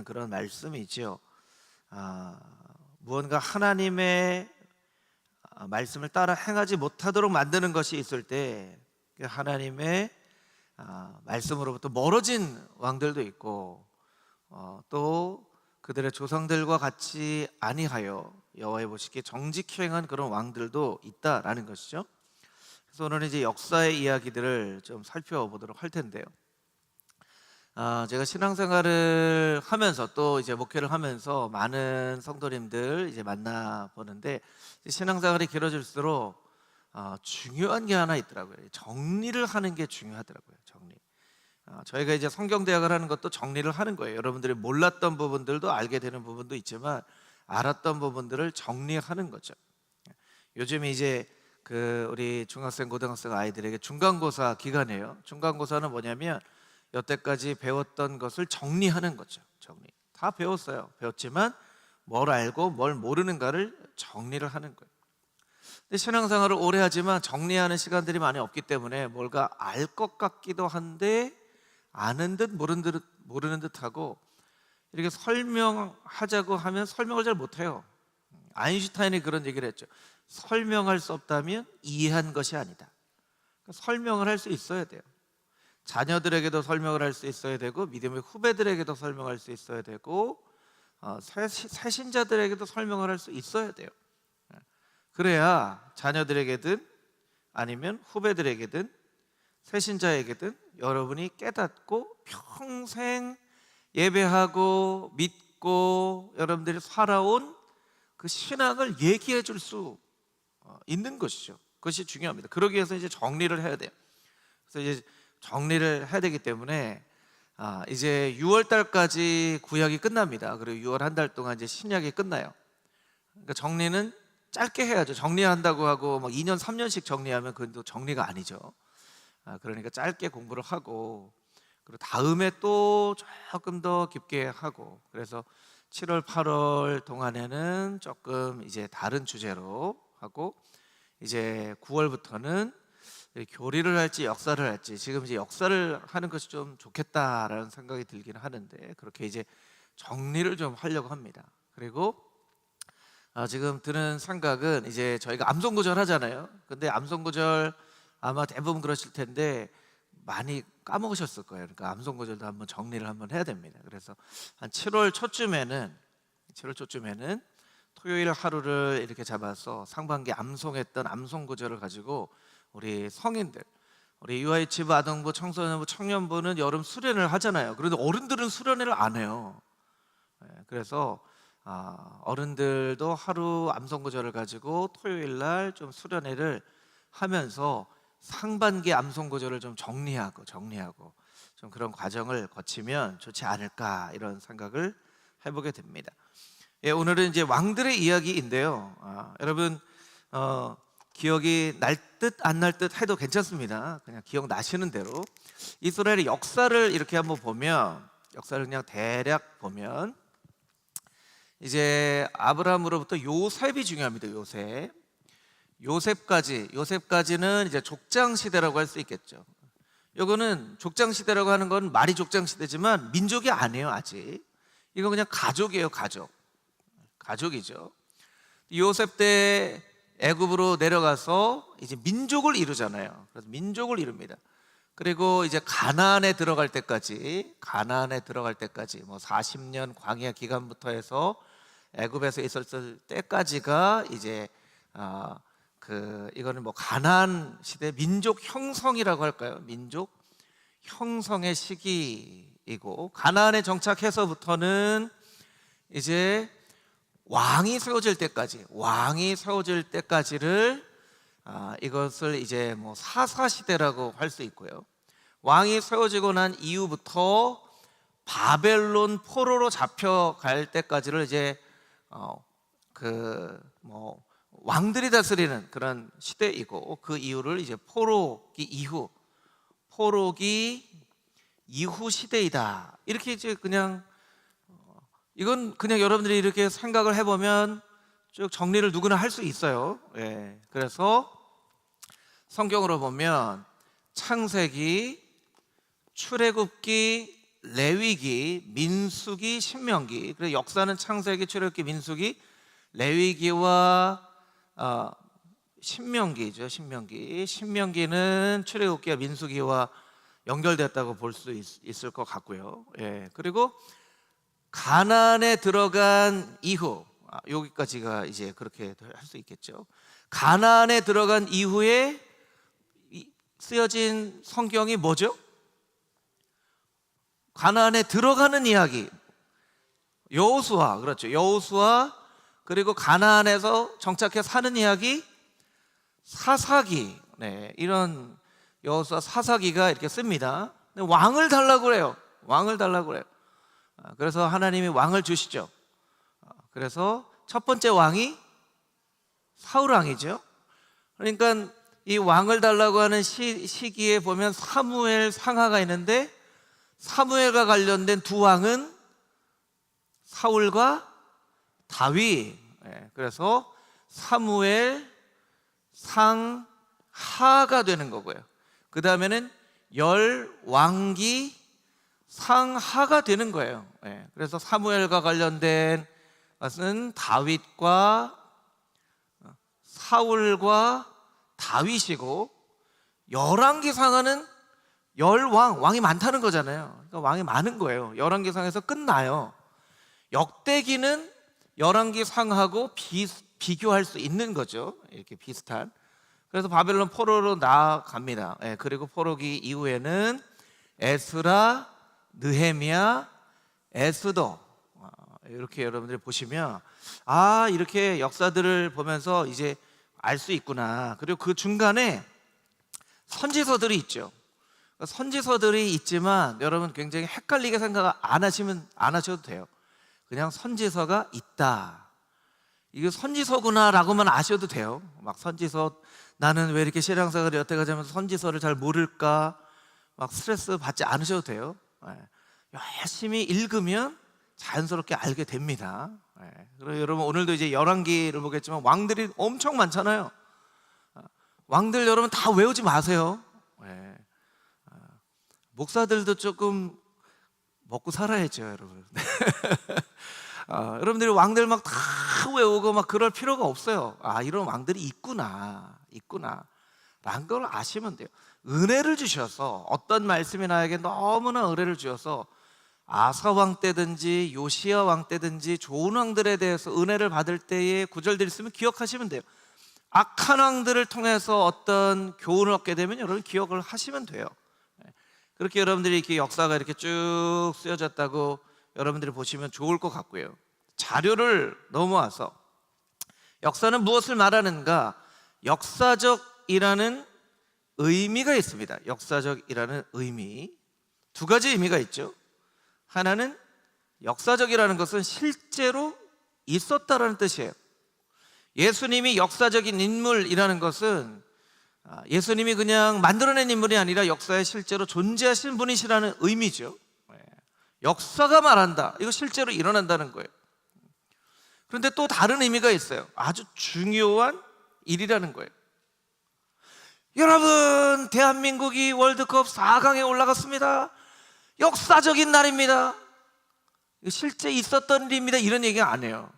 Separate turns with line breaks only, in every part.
그런 말씀이지요. 무언가 하나님의 말씀을 따라 행하지 못하도록 만드는 것이 있을 때 하나님의 말씀으로부터 멀어진 왕들도 있고, 또 그들의 조상들과 같이 아니하여 여호와의 보시기에 정직히 행한 그런 왕들도 있다라는 것이죠. 그래서 오늘은 이제 역사의 이야기들을 좀 살펴보도록 할 텐데요. 제가 신앙생활을 하면서 또 이제 목회를 하면서 많은 성도님들 이제 만나 보는데, 신앙생활이 길어질수록 중요한 게 하나 있더라고요. 정리를 하는 게 중요하더라고요. 정리. 저희가 이제 성경대학을 하는 것도 정리를 하는 거예요. 여러분들이 몰랐던 부분들도 알게 되는 부분도 있지만, 알았던 부분들을 정리하는 거죠. 요즘 이제 우리 중학생, 고등학생 아이들에게 중간고사 기간이에요. 중간고사는 뭐냐면 여태까지 배웠던 것을 정리하는 거죠. 정리. 다 배웠어요. 배웠지만 뭘 알고 뭘 모르는가를 정리를 하는 거예요. 근데 신앙생활을 오래 하지만 정리하는 시간들이 많이 없기 때문에 뭔가 알 것 같기도 한데 아는 듯 모르는 듯 하고, 이렇게 설명하자고 하면 설명을 잘 못해요. 아인슈타인이 그런 얘기를 했죠. 설명할 수 없다면 이해한 것이 아니다. 그러니까 설명을 할 수 있어야 돼요. 자녀들에게도 설명을 할 수 있어야 되고, 믿음의 후배들에게도 설명할 수 있어야 되고, 새신자들에게도 설명을 할 수 있어야 돼요. 그래야 자녀들에게든 아니면 후배들에게든 새신자에게든 여러분이 깨닫고 평생 예배하고 믿고 여러분들이 살아온 그 신앙을 얘기해 줄 수 있는 것이죠. 그것이 중요합니다. 그러기 위해서 이제 정리를 해야 돼요. 그래서 이제 정리를 해야 되기 때문에 이제 6월 달까지 구약이 끝납니다. 그리고 6월 한 달 동안 이제 신약이 끝나요. 그러니까 정리는 짧게 해야죠. 정리한다고 하고 막 2년 3년씩 정리하면 그건 또 정리가 아니죠. 그러니까 짧게 공부를 하고, 그리고 다음에 또 조금 더 깊게 하고, 그래서 7월 8월 동안에는 조금 이제 다른 주제로 하고, 이제 9월부터는 교리를 할지 역사를 할지, 지금 이제 역사를 하는 것이 좀 좋겠다라는 생각이 들긴 하는데, 그렇게 이제 정리를 좀 하려고 합니다. 그리고 지금 드는 생각은, 이제 저희가 암송구절 하잖아요. 근데 암송구절 아마 대부분 그러실 텐데 많이 까먹으셨을 거예요. 그러니까 암송구절도 한번 정리를 한번 해야 됩니다. 그래서 한 7월 초쯤에는 토요일 하루를 이렇게 잡아서 상반기 암송했던 암송구절을 가지고 우리 성인들, 우리 유아이치부, 아동부, 청소년부, 청년부는 여름 수련을 하잖아요. 그런데 어른들은 수련회를 안 해요. 그래서 어른들도 하루 암송구절을 가지고 토요일 날 좀 수련회를 하면서 상반기 암송구절을 좀 정리하고 좀 그런 과정을 거치면 좋지 않을까, 이런 생각을 해보게 됩니다. 오늘은 이제 왕들의 이야기인데요. 여러분 기억이 날 듯 안 날 듯 해도 괜찮습니다. 그냥 기억나시는 대로 이스라엘의 역사를 이렇게 한번 보면, 역사를 그냥 대략 보면, 이제 아브라함으로부터 요셉이 중요합니다. 요셉까지는 이제 족장 시대라고 할 수 있겠죠. 이거는 족장 시대라고 하는 건 말이 족장 시대지만 민족이 아니에요. 아직 이건 그냥 가족이에요. 가족이죠. 요셉 때 애굽으로 내려가서 이제 민족을 이루잖아요. 그래서 민족을 이룹니다. 그리고 이제 가나안에 들어갈 때까지 뭐 40년 광야 기간부터 해서 애굽에서 있었을 때까지가 이제 이거는 뭐 가나안 시대 민족 형성이라고 할까요? 민족 형성의 시기이고, 가나안에 정착해서부터는 이제 왕이 세워질 때까지를 이것을 이제 뭐 사사 시대라고 할 수 있고요. 왕이 세워지고 난 이후부터 바벨론 포로로 잡혀갈 때까지를 이제 왕들이 다스리는 그런 시대이고, 그 이후를 이제 포로기 이후 시대이다. 이렇게 이제 그냥 이건 그냥 여러분들이 이렇게 생각을 해보면 쭉 정리를 누구나 할 수 있어요. 그래서 성경으로 보면 창세기, 출애굽기, 레위기, 민수기, 신명기. 그래서 역사는 창세기, 출애굽기, 민수기, 레위기와 신명기죠. 신명기는 출애굽기와 민수기와 연결됐다고 볼 수 있을 것 같고요. 예. 그리고 가나안에 들어간 이후, 여기까지가 이제 그렇게 할 수 있겠죠. 가나안에 들어간 이후에 쓰여진 성경이 뭐죠? 가나안에 들어가는 이야기. 여호수아, 그렇죠. 여호수아, 그리고 가나안에서 정착해 사는 이야기, 사사기. 네, 이런 여호수아 사사기가 이렇게 씁니다. 왕을 달라고 그래요. 왕을 달라고 그래요. 그래서 하나님이 왕을 주시죠. 그래서 첫 번째 왕이 사울 왕이죠. 그러니까 이 왕을 달라고 하는 시기에 보면 사무엘 상하가 있는데, 사무엘과 관련된 두 왕은 사울과 다윗. 그래서 사무엘 상하가 되는 거고요. 그 다음에는 열왕기 상하가 되는 거예요. 그래서 사무엘과 관련된 것은 다윗과 사울과 다윗이고, 열왕기 상하는 왕이 많다는 거잖아요. 그러니까 왕이 많은 거예요. 열왕기 상에서 끝나요. 역대기는 열왕기 상하고 비교할 수 있는 거죠. 이렇게 비슷한. 그래서 바벨론 포로로 나아갑니다. 그리고 포로기 이후에는 에스라, 느헤미야, 에스더, 이렇게 여러분들이 보시면 이렇게 역사들을 보면서 이제 알 수 있구나. 그리고 그 중간에 선지서들이 있죠. 선지서들이 있지만 여러분 굉장히 헷갈리게 생각 안 하셔도 돼요. 그냥 선지서가 있다, 이게 선지서구나 라고만 아셔도 돼요. 막 선지서, 나는 왜 이렇게 신앙생활을 여태까지 하면서 선지서를 잘 모를까, 막 스트레스 받지 않으셔도 돼요. 열심히 읽으면 자연스럽게 알게 됩니다. 그리고 여러분 오늘도 이제 열왕기를 보겠지만 왕들이 엄청 많잖아요. 왕들 여러분 다 외우지 마세요. 목사들도 조금 먹고 살아야죠, 여러분. 여러분들이 왕들 막 다 외우고 막 그럴 필요가 없어요. 이런 왕들이 있구나 라는 걸 아시면 돼요. 은혜를 주셔서, 어떤 말씀이 나에게 너무나 은혜를 주셔서 아사 왕 때든지 요시야 왕 때든지 좋은 왕들에 대해서 은혜를 받을 때의 구절들이 있으면 기억하시면 돼요. 악한 왕들을 통해서 어떤 교훈을 얻게 되면 여러분 기억을 하시면 돼요. 그렇게 여러분들이 이렇게 역사가 이렇게 쭉 쓰여졌다고 여러분들이 보시면 좋을 것 같고요. 자료를 넘어와서 역사는 무엇을 말하는가? 역사적이라는 의미가 있습니다. 역사적이라는 의미, 두 가지 의미가 있죠. 하나는 역사적이라는 것은 실제로 있었다라는 뜻이에요. 예수님이 역사적인 인물이라는 것은 예수님이 그냥 만들어낸 인물이 아니라 역사에 실제로 존재하신 분이시라는 의미죠. 역사가 말한다, 이거 실제로 일어난다는 거예요. 그런데 또 다른 의미가 있어요. 아주 중요한 일이라는 거예요. 여러분, 대한민국이 월드컵 4강에 올라갔습니다. 역사적인 날입니다. 실제 있었던 일입니다, 이런 얘기 안 해요.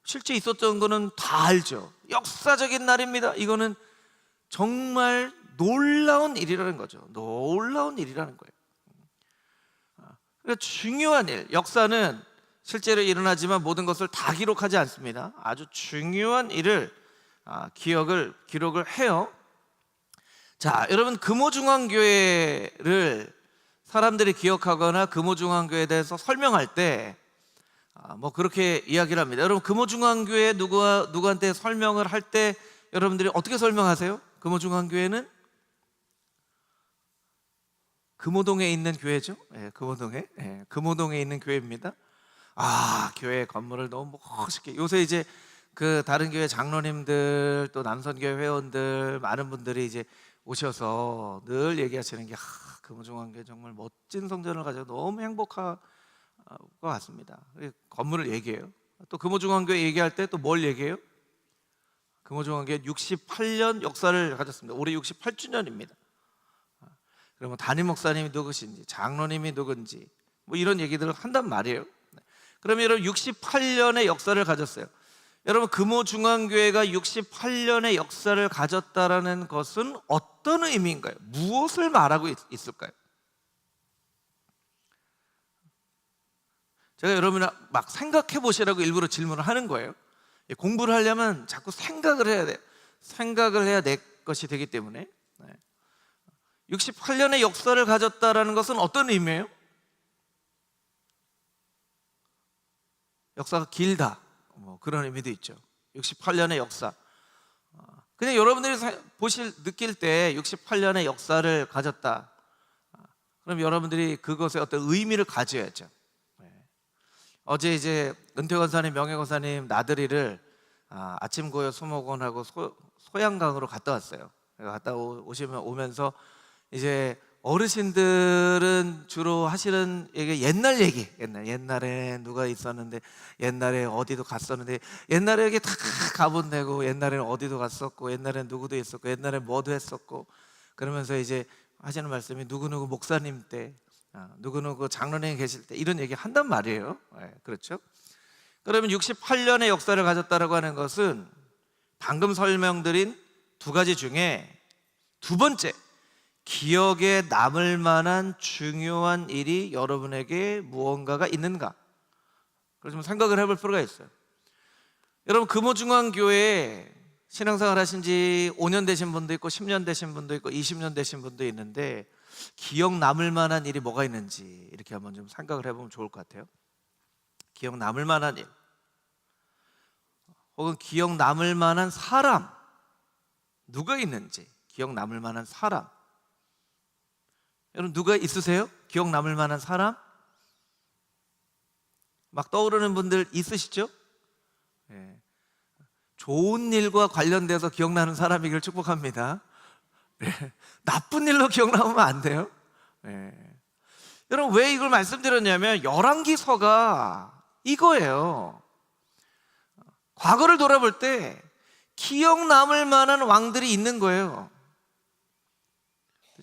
실제 있었던 거는 다 알죠. 역사적인 날입니다. 이거는 정말 놀라운 일이라는 거죠. 놀라운 일이라는 거예요. 그러니까 중요한 일, 역사는 실제로 일어나지만 모든 것을 다 기록하지 않습니다. 아주 중요한 일을 기록을 해요. 자, 여러분, 금호중앙교회를 사람들이 기억하거나 금호중앙교회에 대해서 설명할 때 뭐 그렇게 이야기를 합니다. 여러분, 금호중앙교회 누구한테 설명을 할 때 여러분들이 어떻게 설명하세요? 금호중앙교회는 금호동에 있는 교회죠. 금호동에 있는 교회입니다. 교회 건물을 너무 멋있게, 요새 이제 그 다른 교회 장로님들 또 남선교회 회원들 많은 분들이 이제 오셔서 늘 얘기하시는 게 금호중앙교회 정말 멋진 성전을 가지고 너무 행복한 것 같습니다. 건물을 얘기해요. 또 금호중앙교회 얘기할 때 또 뭘 얘기해요? 금호중앙교회 68년 역사를 가졌습니다. 올해 68주년입니다. 그러면 담임 목사님이 누구신지, 장로님이 누군지, 뭐 이런 얘기들을 한단 말이에요. 그러면 여러분 68년의 역사를 가졌어요. 여러분 금호중앙교회가 68년의 역사를 가졌다라는 것은 어떤 의미인가요? 무엇을 말하고 있을까요? 제가 여러분이 막 생각해 보시라고 일부러 질문을 하는 거예요. 공부를 하려면 자꾸 생각을 해야 돼요. 생각을 해야 내 것이 되기 때문에. 68년의 역사를 가졌다라는 것은 어떤 의미예요? 역사가 길다, 뭐 그런 의미도 있죠. 68년의 역사. 그냥 여러분들이 느낄 때 68년의 역사를 가졌다, 그럼 여러분들이 그것에 어떤 의미를 가져야죠. 어제 이제 은퇴 권사님, 명예 권사님 나들이를 아침 고요 수목원하고 소양강으로 갔다 왔어요. 갔다 오면서 이제 어르신들은 주로 하시는 얘기, 옛날 얘기, 옛날에 누가 있었는데, 옛날에 어디도 갔었는데, 옛날에 여기 다 가본 데고, 옛날에는 어디도 갔었고, 옛날엔 누구도 있었고, 옛날엔 뭐도 했었고, 그러면서 이제 하시는 말씀이 누구누구 목사님 때, 누구누구 장로님 계실 때, 이런 얘기 한단 말이에요. 네, 그렇죠? 그러면 68년의 역사를 가졌다라고 하는 것은 방금 설명드린 두 가지 중에 두 번째, 기억에 남을 만한 중요한 일이 여러분에게 무언가가 있는가? 그래서 좀 생각을 해볼 필요가 있어요. 여러분 금호중앙교회에 신앙생활 하신 지 5년 되신 분도 있고 10년 되신 분도 있고 20년 되신 분도 있는데, 기억 남을 만한 일이 뭐가 있는지 이렇게 한번 좀 생각을 해보면 좋을 것 같아요. 기억 남을 만한 일, 혹은 기억 남을 만한 사람, 누가 있는지. 기억 남을 만한 사람, 여러분 누가 있으세요? 기억 남을 만한 사람? 막 떠오르는 분들 있으시죠? 네. 좋은 일과 관련돼서 기억나는 사람이길 축복합니다. 네. 나쁜 일로 기억나면 안 돼요. 네. 여러분 왜 이걸 말씀드렸냐면, 열왕기서가 이거예요. 과거를 돌아볼 때 기억 남을 만한 왕들이 있는 거예요.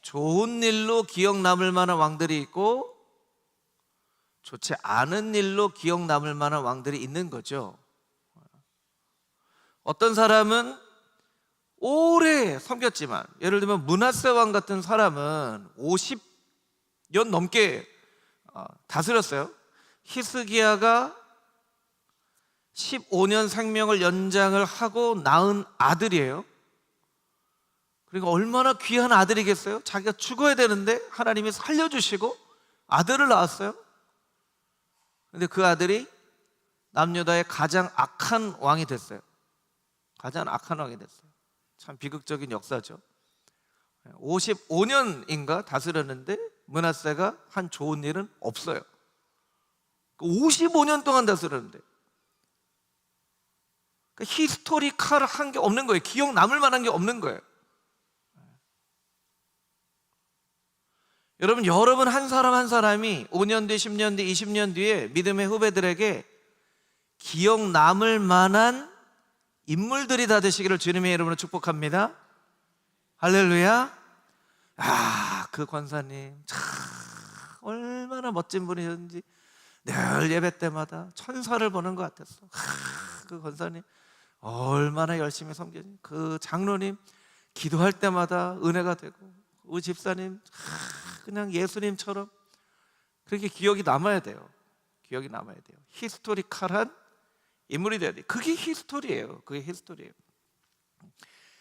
좋은 일로 기억 남을 만한 왕들이 있고, 좋지 않은 일로 기억 남을 만한 왕들이 있는 거죠. 어떤 사람은 오래 섬겼지만, 예를 들면 므낫세 왕 같은 사람은 50년 넘게 다스렸어요. 히스기야가 15년 생명을 연장을 하고 낳은 아들이에요. 그러니까 얼마나 귀한 아들이겠어요? 자기가 죽어야 되는데 하나님이 살려주시고 아들을 낳았어요. 근데 그 아들이 남유다의 가장 악한 왕이 됐어요. 가장 악한 왕이 됐어요. 참 비극적인 역사죠. 55년인가 다스렸는데 므낫세가 한 좋은 일은 없어요. 55년 동안 다스렸는데, 그러니까 히스토리컬한 게 없는 거예요. 기억 남을 만한 게 없는 거예요. 여러분 한 사람 한 사람이 5년 뒤, 10년 뒤, 20년 뒤에 믿음의 후배들에게 기억 남을 만한 인물들이 다 되시기를 주님의 이름으로 축복합니다. 할렐루야. 그 권사님 참 얼마나 멋진 분이셨는지 늘 예배 때마다 천사를 보는 것 같았어. 그 권사님 얼마나 열심히 섬겼는지, 그 장로님 기도할 때마다 은혜가 되고, 그 집사님 그냥 예수님처럼. 그렇게 기억이 남아야 돼요. 기억이 남아야 돼요. 히스토리컬한 인물이 돼야 돼요. 그게 히스토리예요. 그게 히스토리예요.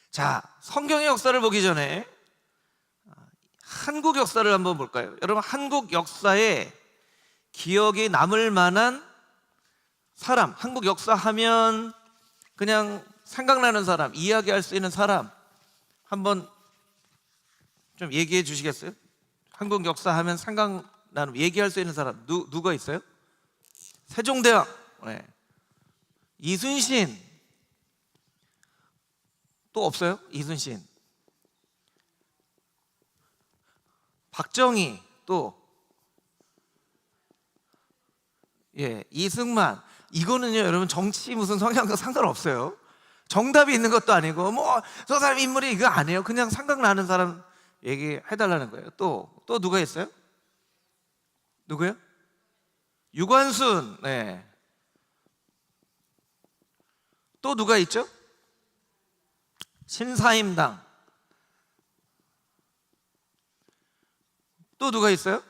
자, 성경의 역사를 보기 전에 한국 역사를 한번 볼까요? 여러분 한국 역사에 기억이 남을 만한 사람, 한국 역사 하면 그냥 생각나는 사람, 이야기할 수 있는 사람 한번 좀 얘기해 주시겠어요? 한국 역사 하면 생각나는, 얘기할 수 있는 사람 누가 있어요? 세종대왕, 네. 이순신. 또 없어요? 이순신. 박정희. 또 이승만. 이거는요 여러분 정치 무슨 성향과 상관없어요. 정답이 있는 것도 아니고 뭐 저 사람 인물이 이거 아니에요. 그냥 생각나는 사람 얘기해달라는 거예요. 또 누가 있어요? 누구요? 유관순. 네. 또 누가 있죠? 신사임당. 또 누가 있어요?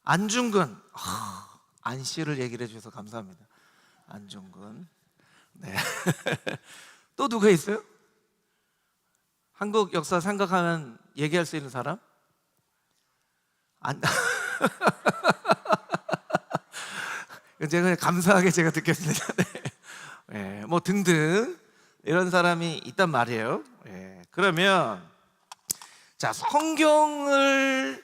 안중근. 안 씨를 얘기를 해주셔서 감사합니다. 안중근. 네. 또 누가 있어요? 한국 역사 생각하면 얘기할 수 있는 사람? 제가 그냥 감사하게 제가 듣겠습니다. 네. 네, 뭐 등등 이런 사람이 있단 말이에요. 네. 그러면 자, 성경의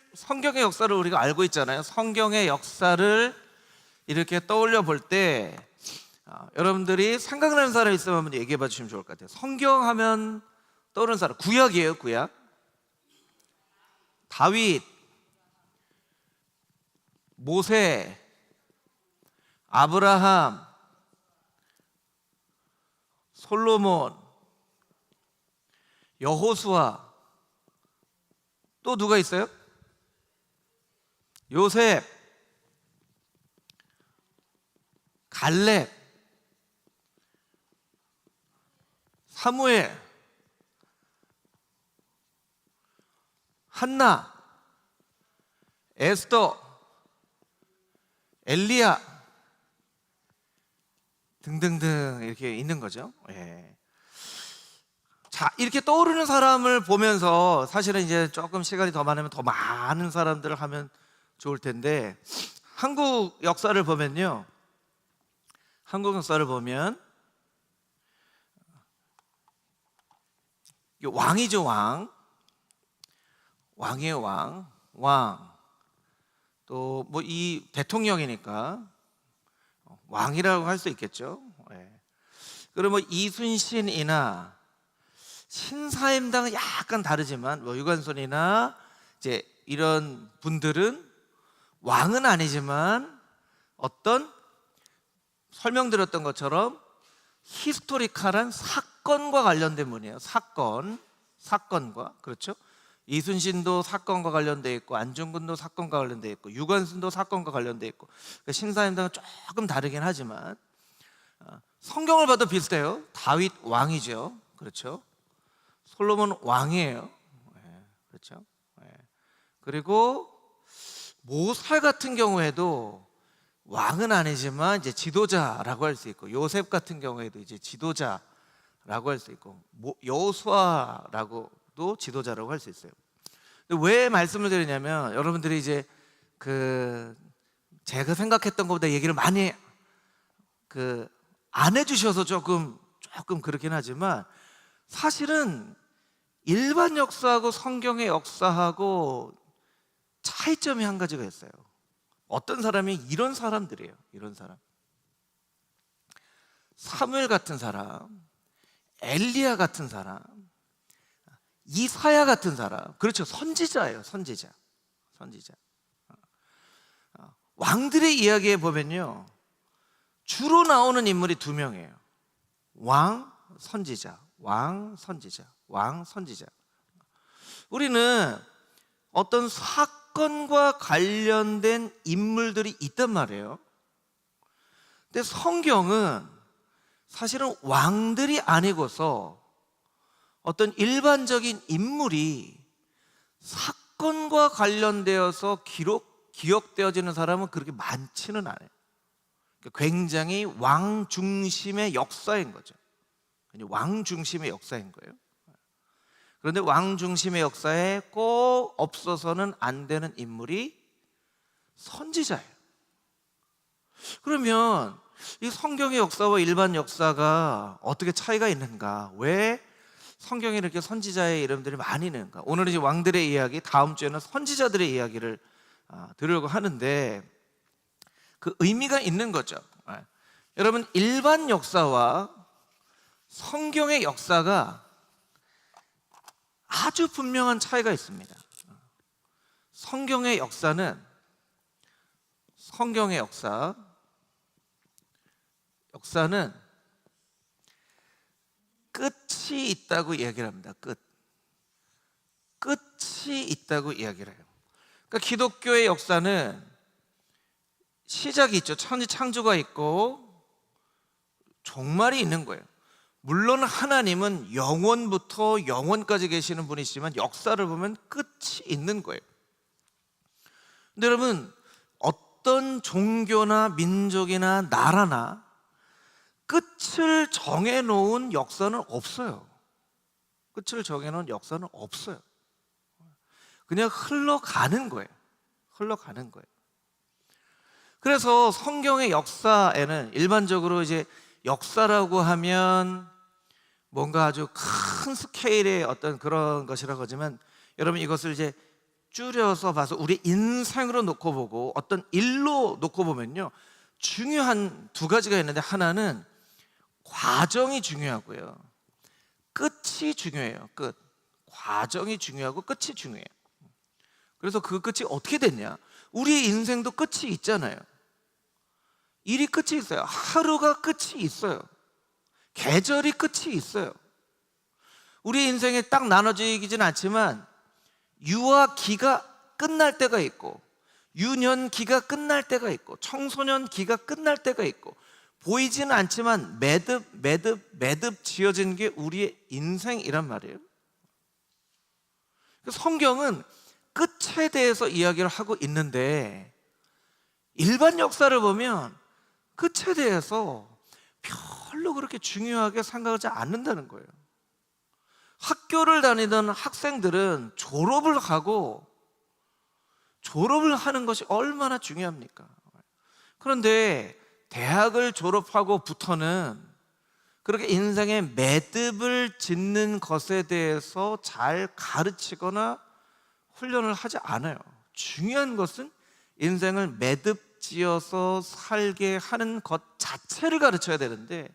역사를 우리가 알고 있잖아요. 성경의 역사를 이렇게 떠올려 볼 때 여러분들이 생각나는 사람 있으면 한번 얘기해 봐 주시면 좋을 것 같아요. 성경 하면 떠오르는 사람, 구약이에요. 구약. 다윗, 모세, 아브라함, 솔로몬, 여호수아. 또 누가 있어요? 요셉, 갈렙, 사무엘, 한나, 에스더, 엘리야 등등등 이렇게 있는 거죠. 예. 자, 이렇게 떠오르는 사람을 보면서 사실은 이제 조금 시간이 더 많으면 더 많은 사람들을 하면 좋을 텐데, 한국 역사를 보면요, 한국 역사를 보면 왕이죠. 왕이에요. 왕. 또 뭐 이 대통령이니까 왕이라고 할 수 있겠죠. 예. 그리고 뭐 이순신이나 신사임당은 약간 다르지만 뭐 유관순이나 이제 이런 분들은 왕은 아니지만 어떤 설명드렸던 것처럼 히스토리컬한 사건과 관련된 분이에요. 사건과, 그렇죠? 이순신도 사건과 관련돼 있고, 안중근도 사건과 관련돼 있고, 유관순도 사건과 관련돼 있고, 그러니까 신사임당은 조금 다르긴 하지만 성경을 봐도 비슷해요. 다윗 왕이죠, 그렇죠? 솔로몬 왕이에요. 네, 그렇죠? 네. 그리고 모세 같은 경우에도 왕은 아니지만 이제 지도자라고 할 수 있고, 요셉 같은 경우에도 이제 지도자라고 할 수 있고, 여호수아라고도 지도자라고 할 수 있어요. 왜 말씀을 드리냐면, 여러분들이 이제 제가 생각했던 것보다 얘기를 많이 안 해주셔서 조금 그렇긴 하지만, 사실은 일반 역사하고 성경의 역사하고 차이점이 한 가지가 있어요. 어떤 사람이 이런 사람들이에요. 이런 사람, 사무엘 같은 사람, 엘리야 같은 사람, 이사야 같은 사람, 그렇죠, 선지자예요. 선지자. 왕들의 이야기에 보면요, 주로 나오는 인물이 두 명이에요. 왕, 선지자. 우리는 어떤 사건과 관련된 인물들이 있단 말이에요. 근데 성경은 사실은 왕들이 아니고서 어떤 일반적인 인물이 사건과 관련되어서 기억되어지는 사람은 그렇게 많지는 않아요. 굉장히 왕 중심의 역사인 거죠. 왕 중심의 역사인 거예요. 그런데 왕 중심의 역사에 꼭 없어서는 안 되는 인물이 선지자예요. 그러면 이 성경의 역사와 일반 역사가 어떻게 차이가 있는가? 왜 성경에 이렇게 선지자의 이름들이 많이 있는가? 오늘은 이제 왕들의 이야기, 다음 주에는 선지자들의 이야기를 들으려고 하는데, 그 의미가 있는 거죠. 여러분, 일반 역사와 성경의 역사가 아주 분명한 차이가 있습니다. 성경의 역사는 끝이 있다고 이야기를 합니다. 끝이 있다고 이야기를 해요. 그러니까 기독교의 역사는 시작이 있죠. 천지 창조가 있고 종말이 있는 거예요. 물론 하나님은 영원부터 영원까지 계시는 분이시지만 역사를 보면 끝이 있는 거예요. 근데 여러분, 어떤 종교나 민족이나 나라나 끝을 정해놓은 역사는 없어요. 끝을 정해놓은 역사는 없어요. 그냥 흘러가는 거예요. 흘러가는 거예요. 그래서 성경의 역사에는 일반적으로 이제 역사라고 하면 뭔가 아주 큰 스케일의 어떤 그런 것이라고 하지만, 여러분 이것을 이제 줄여서 봐서 우리 인생으로 놓고 보고 어떤 일로 놓고 보면요, 중요한 두 가지가 있는데, 하나는 과정이 중요하고요, 끝이 중요해요. 끝. 과정이 중요하고 끝이 중요해요. 그래서 그 끝이 어떻게 됐냐? 우리 인생도 끝이 있잖아요. 일이 끝이 있어요. 하루가 끝이 있어요. 계절이 끝이 있어요. 우리 인생에 딱 나눠지지는 않지만 유아기가 끝날 때가 있고, 유년기가 끝날 때가 있고, 청소년기가 끝날 때가 있고, 보이지는 않지만 매듭 지어진 게 우리의 인생이란 말이에요. 성경은 끝에 대해서 이야기를 하고 있는데, 일반 역사를 보면 끝에 대해서 별로 그렇게 중요하게 생각하지 않는다는 거예요. 학교를 다니던 학생들은 졸업을 하는 것이 얼마나 중요합니까? 그런데 대학을 졸업하고부터는 그렇게 인생의 매듭을 짓는 것에 대해서 잘 가르치거나 훈련을 하지 않아요. 중요한 것은 인생을 매듭 지어서 살게 하는 것 자체를 가르쳐야 되는데,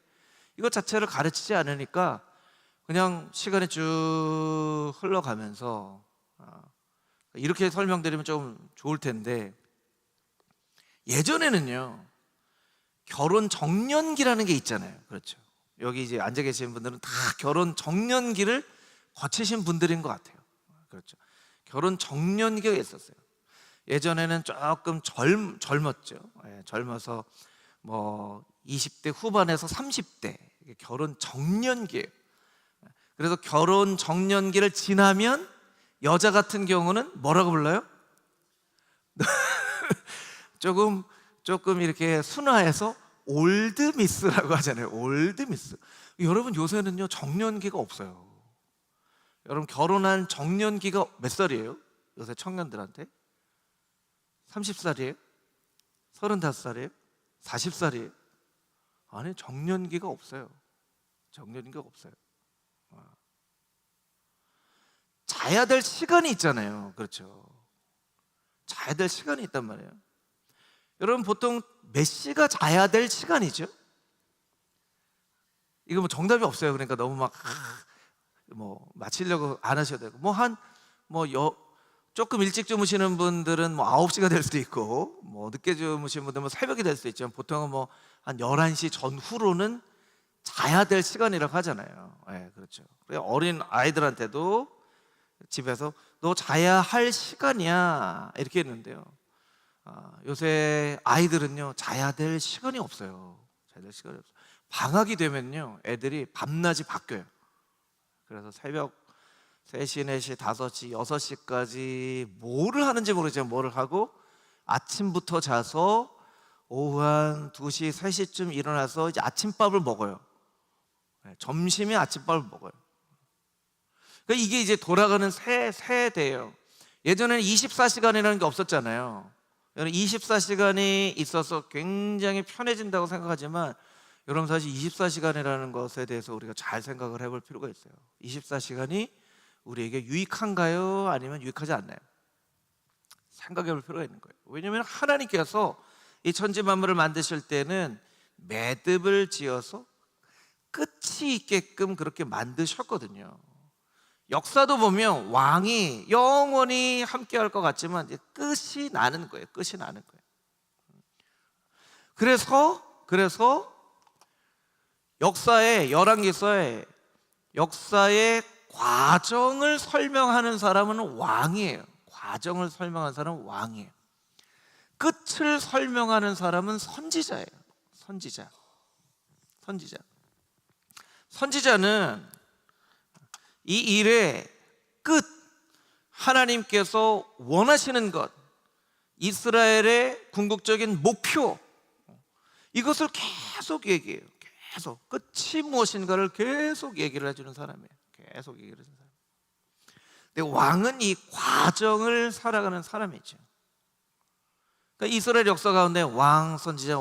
이것 자체를 가르치지 않으니까 그냥 시간이 쭉 흘러가면서, 이렇게 설명드리면 좀 좋을 텐데, 예전에는요, 결혼 정년기라는 게 있잖아요. 그렇죠? 여기 이제 앉아 계신 분들은 다 결혼 정년기를 거치신 분들인 것 같아요. 그렇죠? 결혼 정년기가 있었어요. 예전에는 조금 젊었죠. 젊어서 뭐 20대 후반에서 30대, 결혼 정년기예요. 그래서 결혼 정년기를 지나면 여자 같은 경우는 뭐라고 불러요? 조금 이렇게 순화해서 올드미스라고 하잖아요. 올드미스. 여러분, 요새는요 정년기가 없어요. 여러분, 결혼한 정년기가 몇 살이에요? 요새 청년들한테 30살이에요? 35살이에요? 40살이에요? 아니, 정년기가 없어요. 정년기가 없어요. 자야 될 시간이 있잖아요. 그렇죠? 자야 될 시간이 있단 말이에요. 여러분, 보통 몇 시가 자야 될 시간이죠? 이거 뭐 정답이 없어요. 그러니까 너무 막 맞히려고 안 하셔도 되고, 조금 일찍 주무시는 분들은 9시가 될 수도 있고, 늦게 주무시는 분들은 새벽이 될 수도 있지만, 보통은 한 11시 전후로는 자야 될 시간이라고 하잖아요. 그렇죠. 어린 아이들한테도 집에서 너 자야 할 시간이야 이렇게 했는데요, 요새 아이들은요 자야 될 시간이 없어요. 자야 될 시간이 없어요. 방학이 되면요 애들이 밤낮이 바뀌어요. 그래서 새벽 3시, 4시, 5시, 6시까지 뭐를 하는지 모르지만 뭐를 하고, 아침부터 자서 오후 한 2시, 3시쯤 일어나서 이제 아침밥을 먹어요. 점심에 아침밥을 먹어요. 그러니까 이게 이제 돌아가는 세대예요. 예전에는 24시간이라는 게 없었잖아요. 24시간이 있어서 굉장히 편해진다고 생각하지만, 여러분 사실 24시간이라는 것에 대해서 우리가 잘 생각을 해볼 필요가 있어요. 24시간이 우리에게 유익한가요? 아니면 유익하지 않나요? 생각해 볼 필요가 있는 거예요. 왜냐하면 하나님께서 이 천지 만물을 만드실 때는 매듭을 지어서 끝이 있게끔 그렇게 만드셨거든요. 역사도 보면 왕이 영원히 함께 할 것 같지만 이제 끝이 나는 거예요. 끝이 나는 거예요. 그래서 열왕기서에 역사의 과정을 설명하는 사람은 왕이에요. 과정을 설명하는 사람은 왕이에요. 끝을 설명하는 사람은 선지자예요. 선지자. 선지자는 이 일의 끝, 하나님께서 원하시는 것, 이스라엘의 궁극적인 목표, 이것을 계속 얘기해요. 계속 끝이 무엇인가를 계속 얘기를 해주는 사람이에요. 계속 얘기를 해주는 사람. 근데 왕은 이 과정을 살아가는 사람이죠. 그러니까 이스라엘 역사 가운데 왕 선지자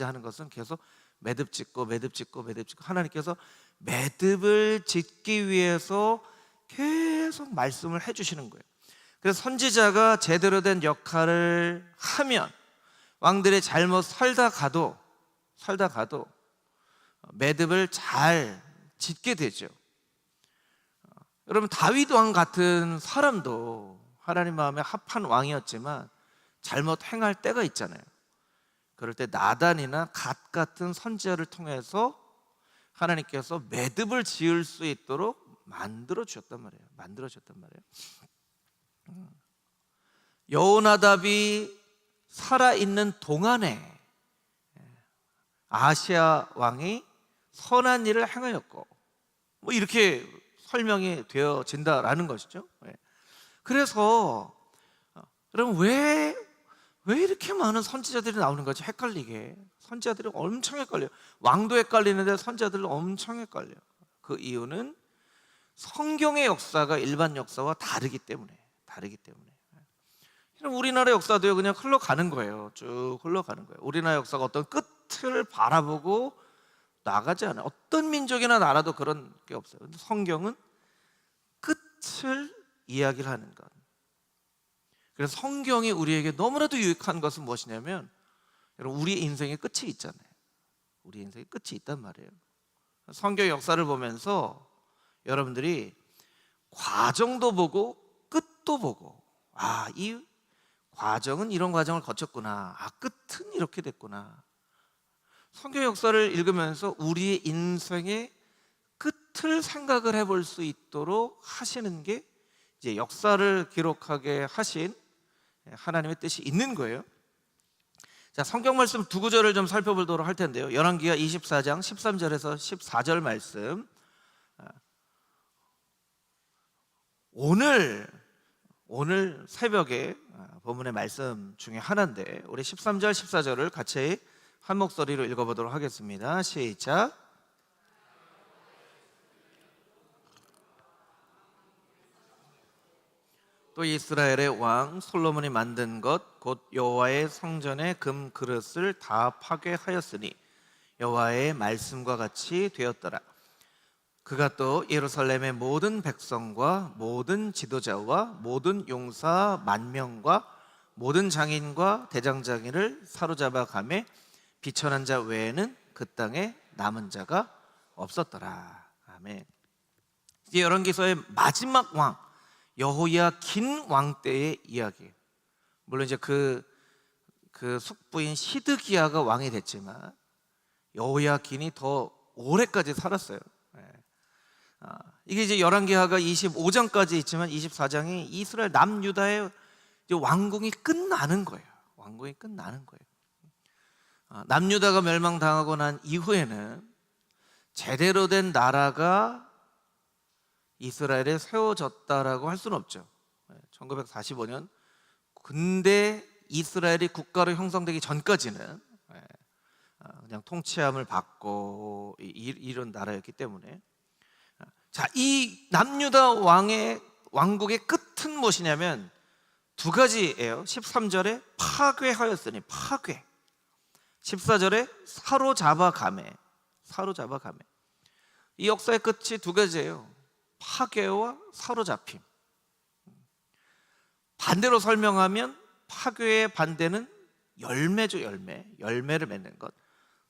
하는 것은 계속 매듭 짓고 하나님께서 매듭을 짓기 위해서 계속 말씀을 해주시는 거예요. 그래서 선지자가 제대로 된 역할을 하면 왕들의 잘못 살다 가도 매듭을 잘 짓게 되죠. 여러분, 다윗 왕 같은 사람도 하나님 마음에 합한 왕이었지만 잘못 행할 때가 있잖아요. 그럴 때 나단이나 갓 같은 선지자를 통해서 하나님께서 매듭을 지을 수 있도록 만들어 주셨단 말이에요. 여호나답이 살아있는 동안에 아시아 왕이 선한 일을 행하였고, 뭐 이렇게 설명이 되어진다라는 것이죠. 그래서 여러분, 왜 이렇게 많은 선지자들이 나오는 거지? 헷갈리게. 선지자들이 엄청 헷갈려요. 왕도 헷갈리는데 선지자들도 엄청 헷갈려요. 그 이유는 성경의 역사가 일반 역사와 다르기 때문에. 우리나라 역사도요, 그냥 흘러가는 거예요. 쭉 흘러가는 거예요. 우리나라 역사가 어떤 끝을 바라보고 나가지 않아요. 어떤 민족이나 나라도 그런 게 없어요. 근데 성경은 끝을 이야기를 하는 것. 그래서 성경이 우리에게 너무나도 유익한 것은 무엇이냐면, 여러분, 우리 인생의 끝이 있잖아요. 우리 인생의 끝이 있단 말이에요. 성경 역사를 보면서 여러분들이 과정도 보고 끝도 보고, 이 과정은 이런 과정을 거쳤구나, 끝은 이렇게 됐구나. 성경 역사를 읽으면서 우리의 인생의 끝을 생각을 해볼 수 있도록 하시는 게 이제 역사를 기록하게 하신 하나님의 뜻이 있는 거예요. 자, 성경 말씀 두 구절을 좀 살펴보도록 할 텐데요. 열왕기하 24장 13절에서 14절 말씀. 오늘 새벽에 본문의 말씀 중에 하나인데, 우리 13절 14절을 같이 한 목소리로 읽어보도록 하겠습니다. 시작. 또 이스라엘의 왕 솔로몬이 만든 것 곧 여호와의 성전의 금 그릇을 다 파괴하였으니 여호와의 말씀과 같이 되었더라. 그가 또 예루살렘의 모든 백성과 모든 지도자와 모든 용사 만명과 모든 장인과 대장장이를 사로잡아 가매 비천한 자 외에는 그 땅에 남은 자가 없었더라. 아멘. 이제 열왕기서의 마지막 왕 여호야긴 왕 때의 이야기예요. 물론 이제 그 숙부인 시드기야가 왕이 됐지만 여호야긴이 더 오래까지 살았어요. 이게 이제 열왕기하가 25장까지 있지만 24장이 이스라엘 남유다의 이제 왕궁이 끝나는 거예요. 남유다가 멸망당하고 난 이후에는 제대로 된 나라가 이스라엘에 세워졌다라고 할 수는 없죠. 1945년 근대 이스라엘이 국가로 형성되기 전까지는 그냥 통치함을 받고 이런 나라였기 때문에, 자, 이 남유다 왕의 왕국의 끝은 무엇이냐면 두 가지예요. 13절에 파괴하였으니 파괴, 14절에 사로잡아 가매. 이 역사의 끝이 두 가지예요. 파괴와 사로잡힘. 반대로 설명하면 파괴의 반대는 열매죠. 열매를 맺는 것.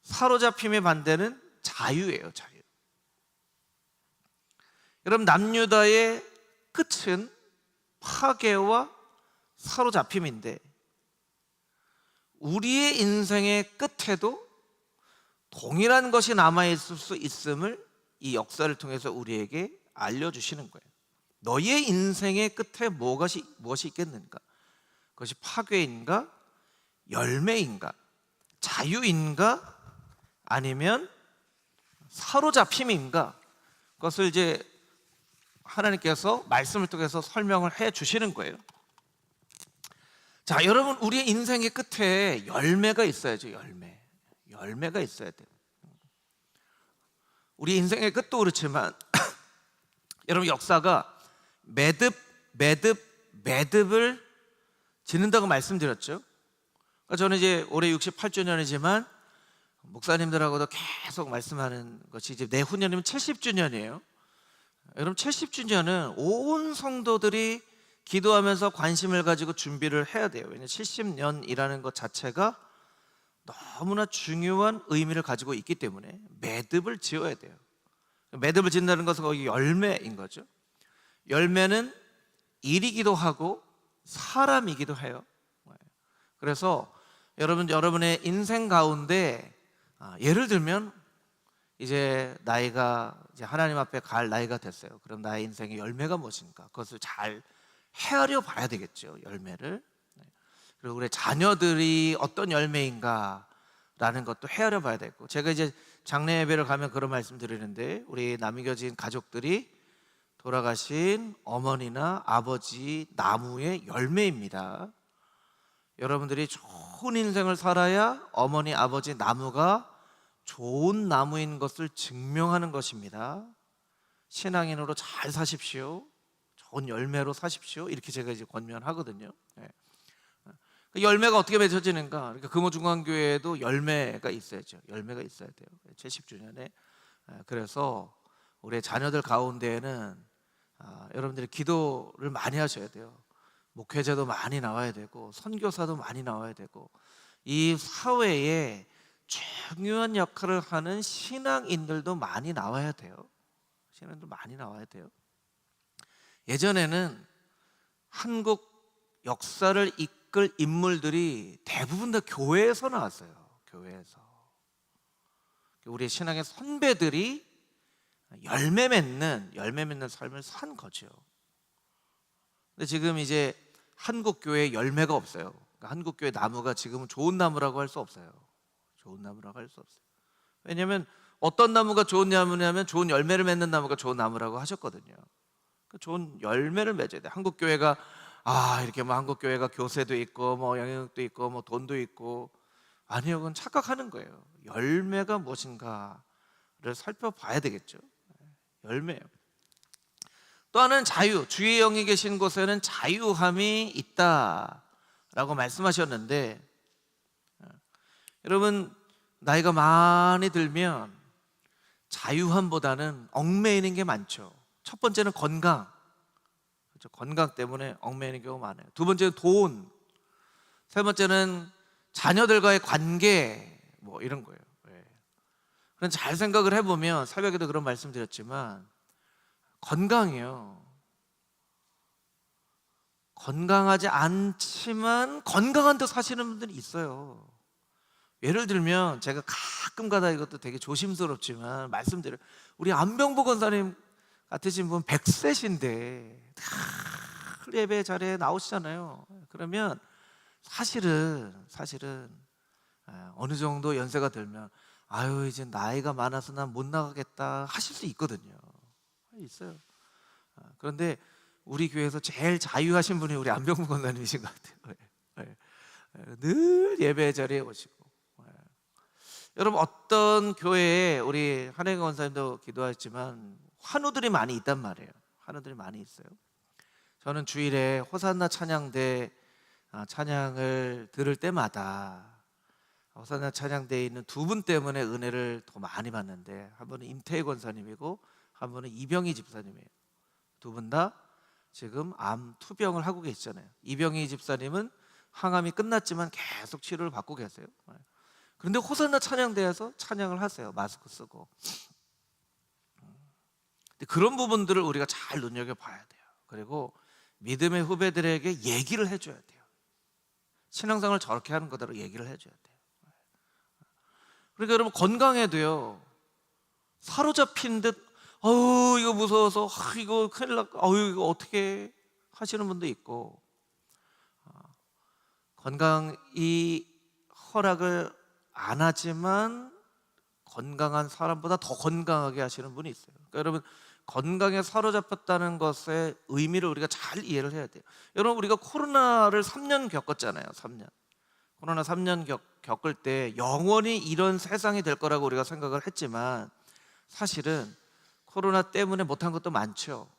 사로잡힘의 반대는 자유예요. 자유. 여러분, 남유다의 끝은 파괴와 사로잡힘인데 우리의 인생의 끝에도 동일한 것이 남아있을 수 있음을 이 역사를 통해서 우리에게 알려주시는 거예요. 너의 인생의 끝에 무엇이 있겠는가? 그것이 파괴인가, 열매인가, 자유인가, 아니면 사로잡힘인가? 그것을 이제 하나님께서 말씀을 통해서 설명을 해 주시는 거예요. 자, 여러분, 우리의 인생의 끝에 열매가 있어야죠. 열매가 있어야 돼요. 우리 인생의 끝도 그렇지만 여러분, 역사가 매듭을 짓는다고 말씀드렸죠. 그러니까 저는 이제 올해 68주년이지만 목사님들하고도 계속 말씀하는 것이 이제 내후년이면 70주년이에요. 여러분, 70주년은 온 성도들이 기도하면서 관심을 가지고 준비를 해야 돼요. 왜냐하면 70년이라는 것 자체가 너무나 중요한 의미를 가지고 있기 때문에 매듭을 지어야 돼요. 매듭을 짓는다는 것은 거기 열매인 거죠. 열매는 일이기도 하고 사람이기도 해요. 그래서 여러분의 인생 가운데 예를 들면 이제 나이가 이제 하나님 앞에 갈 나이가 됐어요. 그럼 나의 인생의 열매가 무엇인가? 그것을 잘 헤아려 봐야 되겠죠. 열매를. 그리고 우리 자녀들이 어떤 열매인가 라는 것도 헤아려 봐야 되고, 제가 이제 장례 예배를 가면 그런 말씀 드리는데, 우리 남겨진 가족들이 돌아가신 어머니나 아버지 나무의 열매입니다. 여러분들이 좋은 인생을 살아야 어머니 아버지 나무가 좋은 나무인 것을 증명하는 것입니다. 신앙인으로 잘 사십시오. 좋은 열매로 사십시오. 이렇게 제가 이제 권면하거든요. 그 열매가 어떻게 맺어지는가? 그러니까 금호중앙교회에도 열매가 있어야죠. 열매가 있어야 돼요. 70주년에. 그래서 우리 자녀들 가운데에는 여러분들이 기도를 많이 하셔야 돼요. 목회자도 많이 나와야 되고 선교사도 많이 나와야 되고, 이 사회에 중요한 역할을 하는 신앙인들도 많이 나와야 돼요. 신앙인들 많이 나와야 돼요. 예전에는 한국 역사를 이끌 인물들이 대부분 다 교회에서 나왔어요. 교회에서. 우리의 신앙의 선배들이 열매 맺는 삶을 산 거죠. 근데 지금 이제 한국 교회에 열매가 없어요. 그러니까 한국 교회 나무가 지금은 좋은 나무라고 할 수 없어요. 좋은 나무라고 할 수 없어요. 왜냐하면 어떤 나무가 좋은 나무냐면 좋은 열매를 맺는 나무가 좋은 나무라고 하셨거든요. 좋은 열매를 맺어야 돼. 한국 교회가 이렇게 뭐 한국 교회가 교세도 있고 뭐 영향력도 있고 뭐 돈도 있고, 아니요, 그건 착각하는 거예요. 열매가 무엇인가를 살펴봐야 되겠죠. 열매요. 또 하나는 자유. 주의 영이 계신 곳에는 자유함이 있다라고 말씀하셨는데, 여러분, 나이가 많이 들면 자유함보다는 얽매이는 게 많죠. 첫 번째는 건강. 그렇죠? 건강 때문에 얽매이는 경우가 많아요. 두 번째는 돈. 세 번째는 자녀들과의 관계, 뭐 이런 거예요. 그럼 잘 생각을 해보면, 새벽에도 그런 말씀 드렸지만 건강이에요. 건강하지 않지만 건강한 듯 사시는 분들이 있어요. 예를 들면 제가 가끔 가다, 이것도 되게 조심스럽지만 말씀드려요. 우리 안병보 권사님 같으신 분 100세신데 늘 예배 자리에 나오시잖아요. 그러면 사실은 어느 정도 연세가 들면 이제 나이가 많아서 난 못 나가겠다 하실 수 있거든요. 있어요. 그런데 우리 교회에서 제일 자유하신 분이 우리 안병무 권사님이신 것 같아요. 늘 예배 자리에 오시고. 여러분, 어떤 교회에 우리 한혜경 권사님도 기도하셨지만 환우들이 많이 있단 말이에요. 환우들이 많이 있어요. 저는 주일에 호산나 찬양대 찬양을 들을 때마다 호산나 찬양대에 있는 두 분 때문에 은혜를 더 많이 받는데, 한 분은 임태희 권사님이고 한 분은 이병희 집사님이에요. 두 분 다 지금 암 투병을 하고 계시잖아요. 이병희 집사님은 항암이 끝났지만 계속 치료를 받고 계세요. 그런데 호산나 찬양대에서 찬양을 하세요. 마스크 쓰고. 그런 부분들을 우리가 잘 눈여겨봐야 돼요. 그리고 믿음의 후배들에게 얘기를 해줘야 돼요. 신앙생활을 저렇게 하는 거대로 얘기를 해줘야 돼요. 그러니까 여러분, 건강에도요, 사로잡힌 듯 이거 무서워서 이거 큰일 났고 이거 어떻게 하시는 분도 있고, 건강이 허락을 안 하지만 건강한 사람보다 더 건강하게 하시는 분이 있어요. 그러니까 여러분, 건강에 사로잡혔다는 것의 의미를 우리가 잘 이해를 해야 돼요. 여러분, 우리가 코로나를 3년 겪었잖아요. 3년. 코로나 3년 겪을 때 영원히 이런 세상이 될 거라고 우리가 생각을 했지만, 사실은 코로나 때문에 못한 것도 많죠.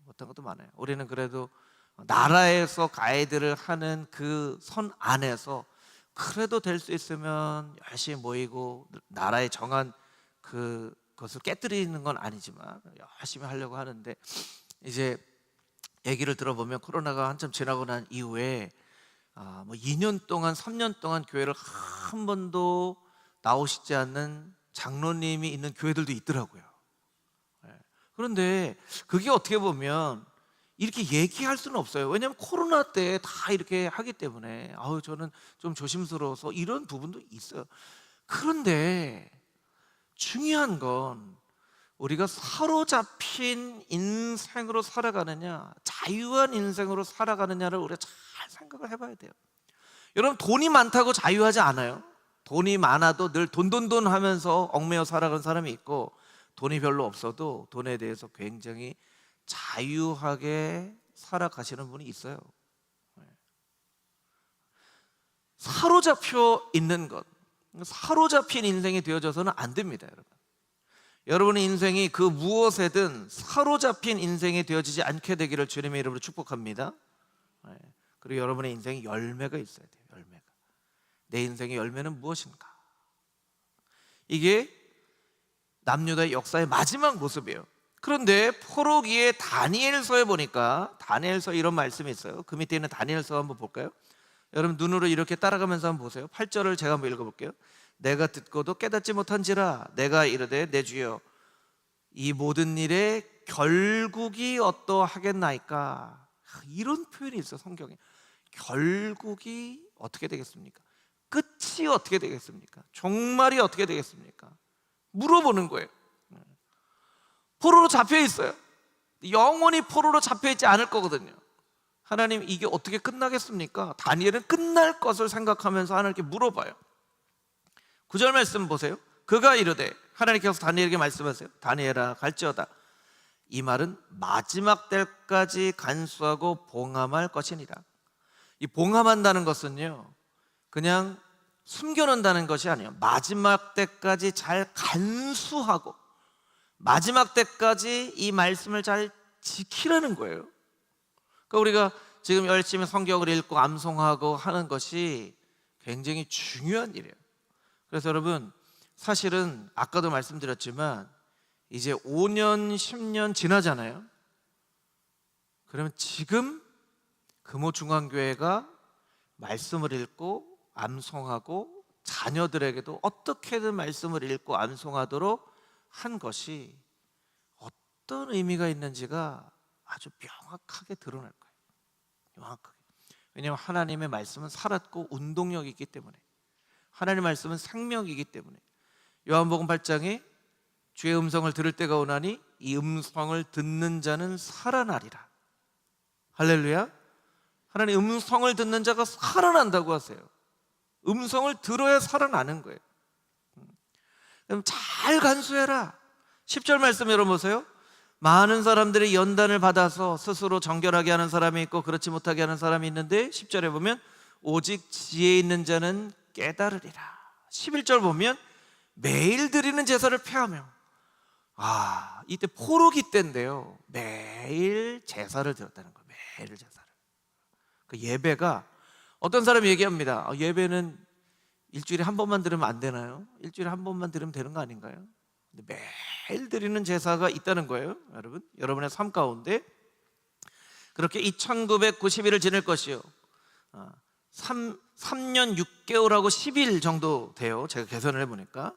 못한 것도 많아요. 우리는 그래도 나라에서 가이드를 하는 그 선 안에서 그래도 될 수 있으면 열심히 모이고, 나라에 정한 그것을 깨뜨리는 건 아니지만 열심히 하려고 하는데, 이제 얘기를 들어보면 코로나가 한참 지나고 난 이후에 2년 동안 3년 동안 교회를 한 번도 나오시지 않는 장로님이 있는 교회들도 있더라고요. 그런데 그게 어떻게 보면 이렇게 얘기할 수는 없어요. 왜냐하면 코로나 때 다 이렇게 하기 때문에 저는 좀 조심스러워서 이런 부분도 있어요. 그런데 중요한 건 우리가 사로잡힌 인생으로 살아가느냐, 자유한 인생으로 살아가느냐를 우리가 잘 생각을 해봐야 돼요. 여러분, 돈이 많다고 자유하지 않아요. 돈이 많아도 늘 돈 하면서 얽매여 살아가는 사람이 있고, 돈이 별로 없어도 돈에 대해서 굉장히 자유하게 살아가시는 분이 있어요. 사로잡혀 있는 것, 사로잡힌 인생이 되어져서는 안 됩니다. 여러분의 인생이 그 무엇에든 사로잡힌 인생이 되어지지 않게 되기를 주님의 이름으로 축복합니다. 그리고 여러분의 인생에 열매가 있어야 돼요. 열매가. 내 인생의 열매는 무엇인가? 이게 남유다의 역사의 마지막 모습이에요. 그런데 포로기의 다니엘서에 보니까, 다니엘서 이런 말씀이 있어요. 그 밑에 있는 다니엘서 한번 볼까요? 여러분, 눈으로 이렇게 따라가면서 한번 보세요. 8절을 제가 한번 읽어볼게요. 내가 듣고도 깨닫지 못한지라 내가 이르되 내 주여, 이 모든 일의 결국이 어떠하겠나이까? 이런 표현이 있어요, 성경에. 결국이 어떻게 되겠습니까? 끝이 어떻게 되겠습니까? 종말이 어떻게 되겠습니까? 물어보는 거예요. 포로로 잡혀 있어요. 영원히 포로로 잡혀 있지 않을 거거든요. 하나님, 이게 어떻게 끝나겠습니까? 다니엘은 끝날 것을 생각하면서 하나님께 물어봐요. 9절 말씀 보세요. 그가 이르되, 하나님께서 다니엘에게 말씀하세요. 다니엘아, 갈지어다. 이 말은 마지막 때까지 간수하고 봉함할 것이니라. 이 봉함한다는 것은요, 그냥 숨겨놓는다는 것이 아니에요. 마지막 때까지 잘 간수하고 마지막 때까지 이 말씀을 잘 지키라는 거예요. 그러니까 우리가 지금 열심히 성경을 읽고 암송하고 하는 것이 굉장히 중요한 일이에요. 그래서 여러분, 사실은 아까도 말씀드렸지만 이제 5년, 10년 지나잖아요. 그러면 지금 금호중앙교회가 말씀을 읽고 암송하고 자녀들에게도 어떻게든 말씀을 읽고 암송하도록 한 것이 어떤 의미가 있는지가 아주 명확하게 드러날 거예요. 명확하게. 왜냐하면 하나님의 말씀은 살았고 운동력이 있기 때문에, 하나님의 말씀은 생명이기 때문에. 요한복음 8장에 주의 음성을 들을 때가 오나니 이 음성을 듣는 자는 살아나리라. 할렐루야. 하나님 음성을 듣는 자가 살아난다고 하세요. 음성을 들어야 살아나는 거예요. 그럼 잘 간수해라. 10절 말씀 열어보세요. 많은 사람들이 연단을 받아서 스스로 정결하게 하는 사람이 있고 그렇지 못하게 하는 사람이 있는데, 10절에 보면 오직 지혜 있는 자는 깨달으리라. 11절 보면 매일 드리는 제사를 폐하며, 이때 포로기 때인데요, 매일 제사를 드렸다는 거예요. 매일 제사를. 그 예배가, 어떤 사람이 얘기합니다. 예배는 일주일에 한 번만 들으면 안 되나요? 일주일에 한 번만 들으면 되는 거 아닌가요? 근데 매일 드리는 제사가 있다는 거예요. 여러분, 여러분의 삶 가운데 그렇게 2990일을 지낼 것이요, 3년 6개월하고 10일 정도 돼요. 제가 계산을 해보니까.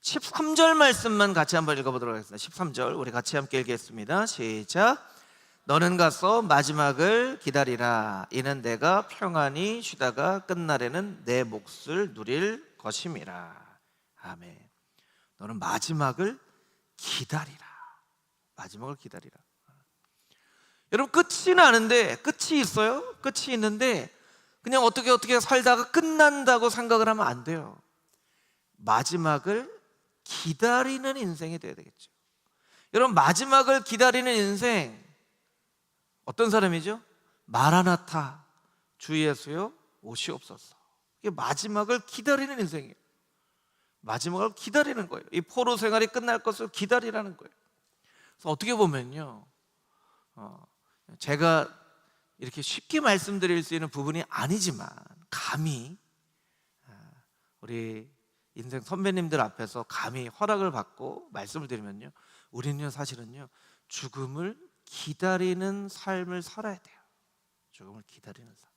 13절 말씀만 같이 한번 읽어보도록 하겠습니다. 13절 우리 같이 함께 읽겠습니다. 시작. 너는 가서 마지막을 기다리라. 이는 내가 평안히 쉬다가 끝날에는 내 몫을 누릴 것임이라. 아멘. 너는 마지막을 기다리라. 마지막을 기다리라. 여러분, 끝이 나는데, 끝이 있어요. 끝이 있는데 그냥 어떻게 살다가 끝난다고 생각을 하면 안 돼요. 마지막을 기다리는 인생이 돼야 되겠죠. 여러분, 마지막을 기다리는 인생, 어떤 사람이죠? 마라나타, 주 예수여 오시옵소서. 이게 마지막을 기다리는 인생이에요. 마지막을 기다리는 거예요. 이 포로 생활이 끝날 것을 기다리라는 거예요. 그래서 어떻게 보면요, 제가 이렇게 쉽게 말씀드릴 수 있는 부분이 아니지만 감히 우리 인생 선배님들 앞에서 감히 허락을 받고 말씀을 드리면요, 우리는 사실은요 죽음을 기다리는 삶을 살아야 돼요. 죽음을 기다리는 삶.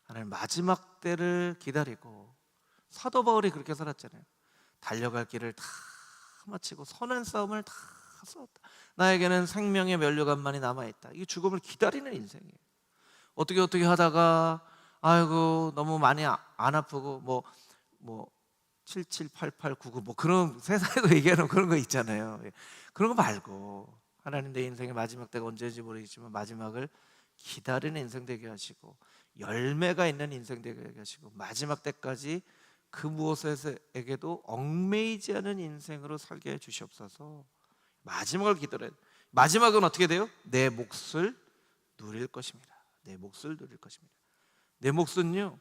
하나님 마지막 때를 기다리고, 사도 바울이 그렇게 살았잖아요. 달려갈 길을 다 마치고 선한 싸움을 다 싸웠다. 나에게는 생명의 면류관만이 남아있다. 이게 죽음을 기다리는 인생이에요. 어떻게 하다가 아이고 너무 많이 안 아프고 뭐 778899 뭐 그런 세상에서 얘기하는 그런 거 있잖아요. 그런 거 말고 하나님 내 인생의 마지막 때가 언제인지 모르겠지만 마지막을 기다리는 인생 되게 하시고, 열매가 있는 인생 되게 하시고, 마지막 때까지 그 무엇에게도 얽매이지 않은 인생으로 살게 해 주시옵소서. 마지막을 기다려야 돼요. 마지막은 어떻게 돼요? 내 몫을 누릴 것입니다. 내 몫을 누릴 것입니다. 내 몫은요,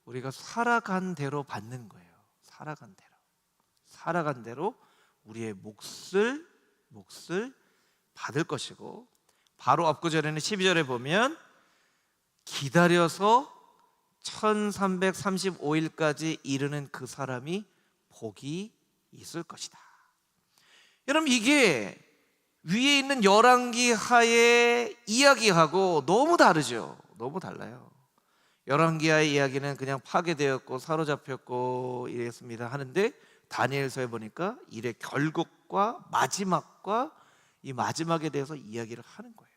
우리가 살아간 대로 받는 거예요. 살아간 대로 우리의 몫을 받을 것이고, 바로 엎구절에는 12절에 보면 기다려서 1335일까지 이르는 그 사람이 복이 있을 것이다. 여러분, 이게 위에 있는 열왕기 하의 이야기하고 너무 다르죠. 너무 달라요. 열왕기하의 이야기는 그냥 파괴되었고 사로잡혔고 이랬습니다 하는데, 다니엘서에 보니까 일의 결국과 마지막과 이 마지막에 대해서 이야기를 하는 거예요.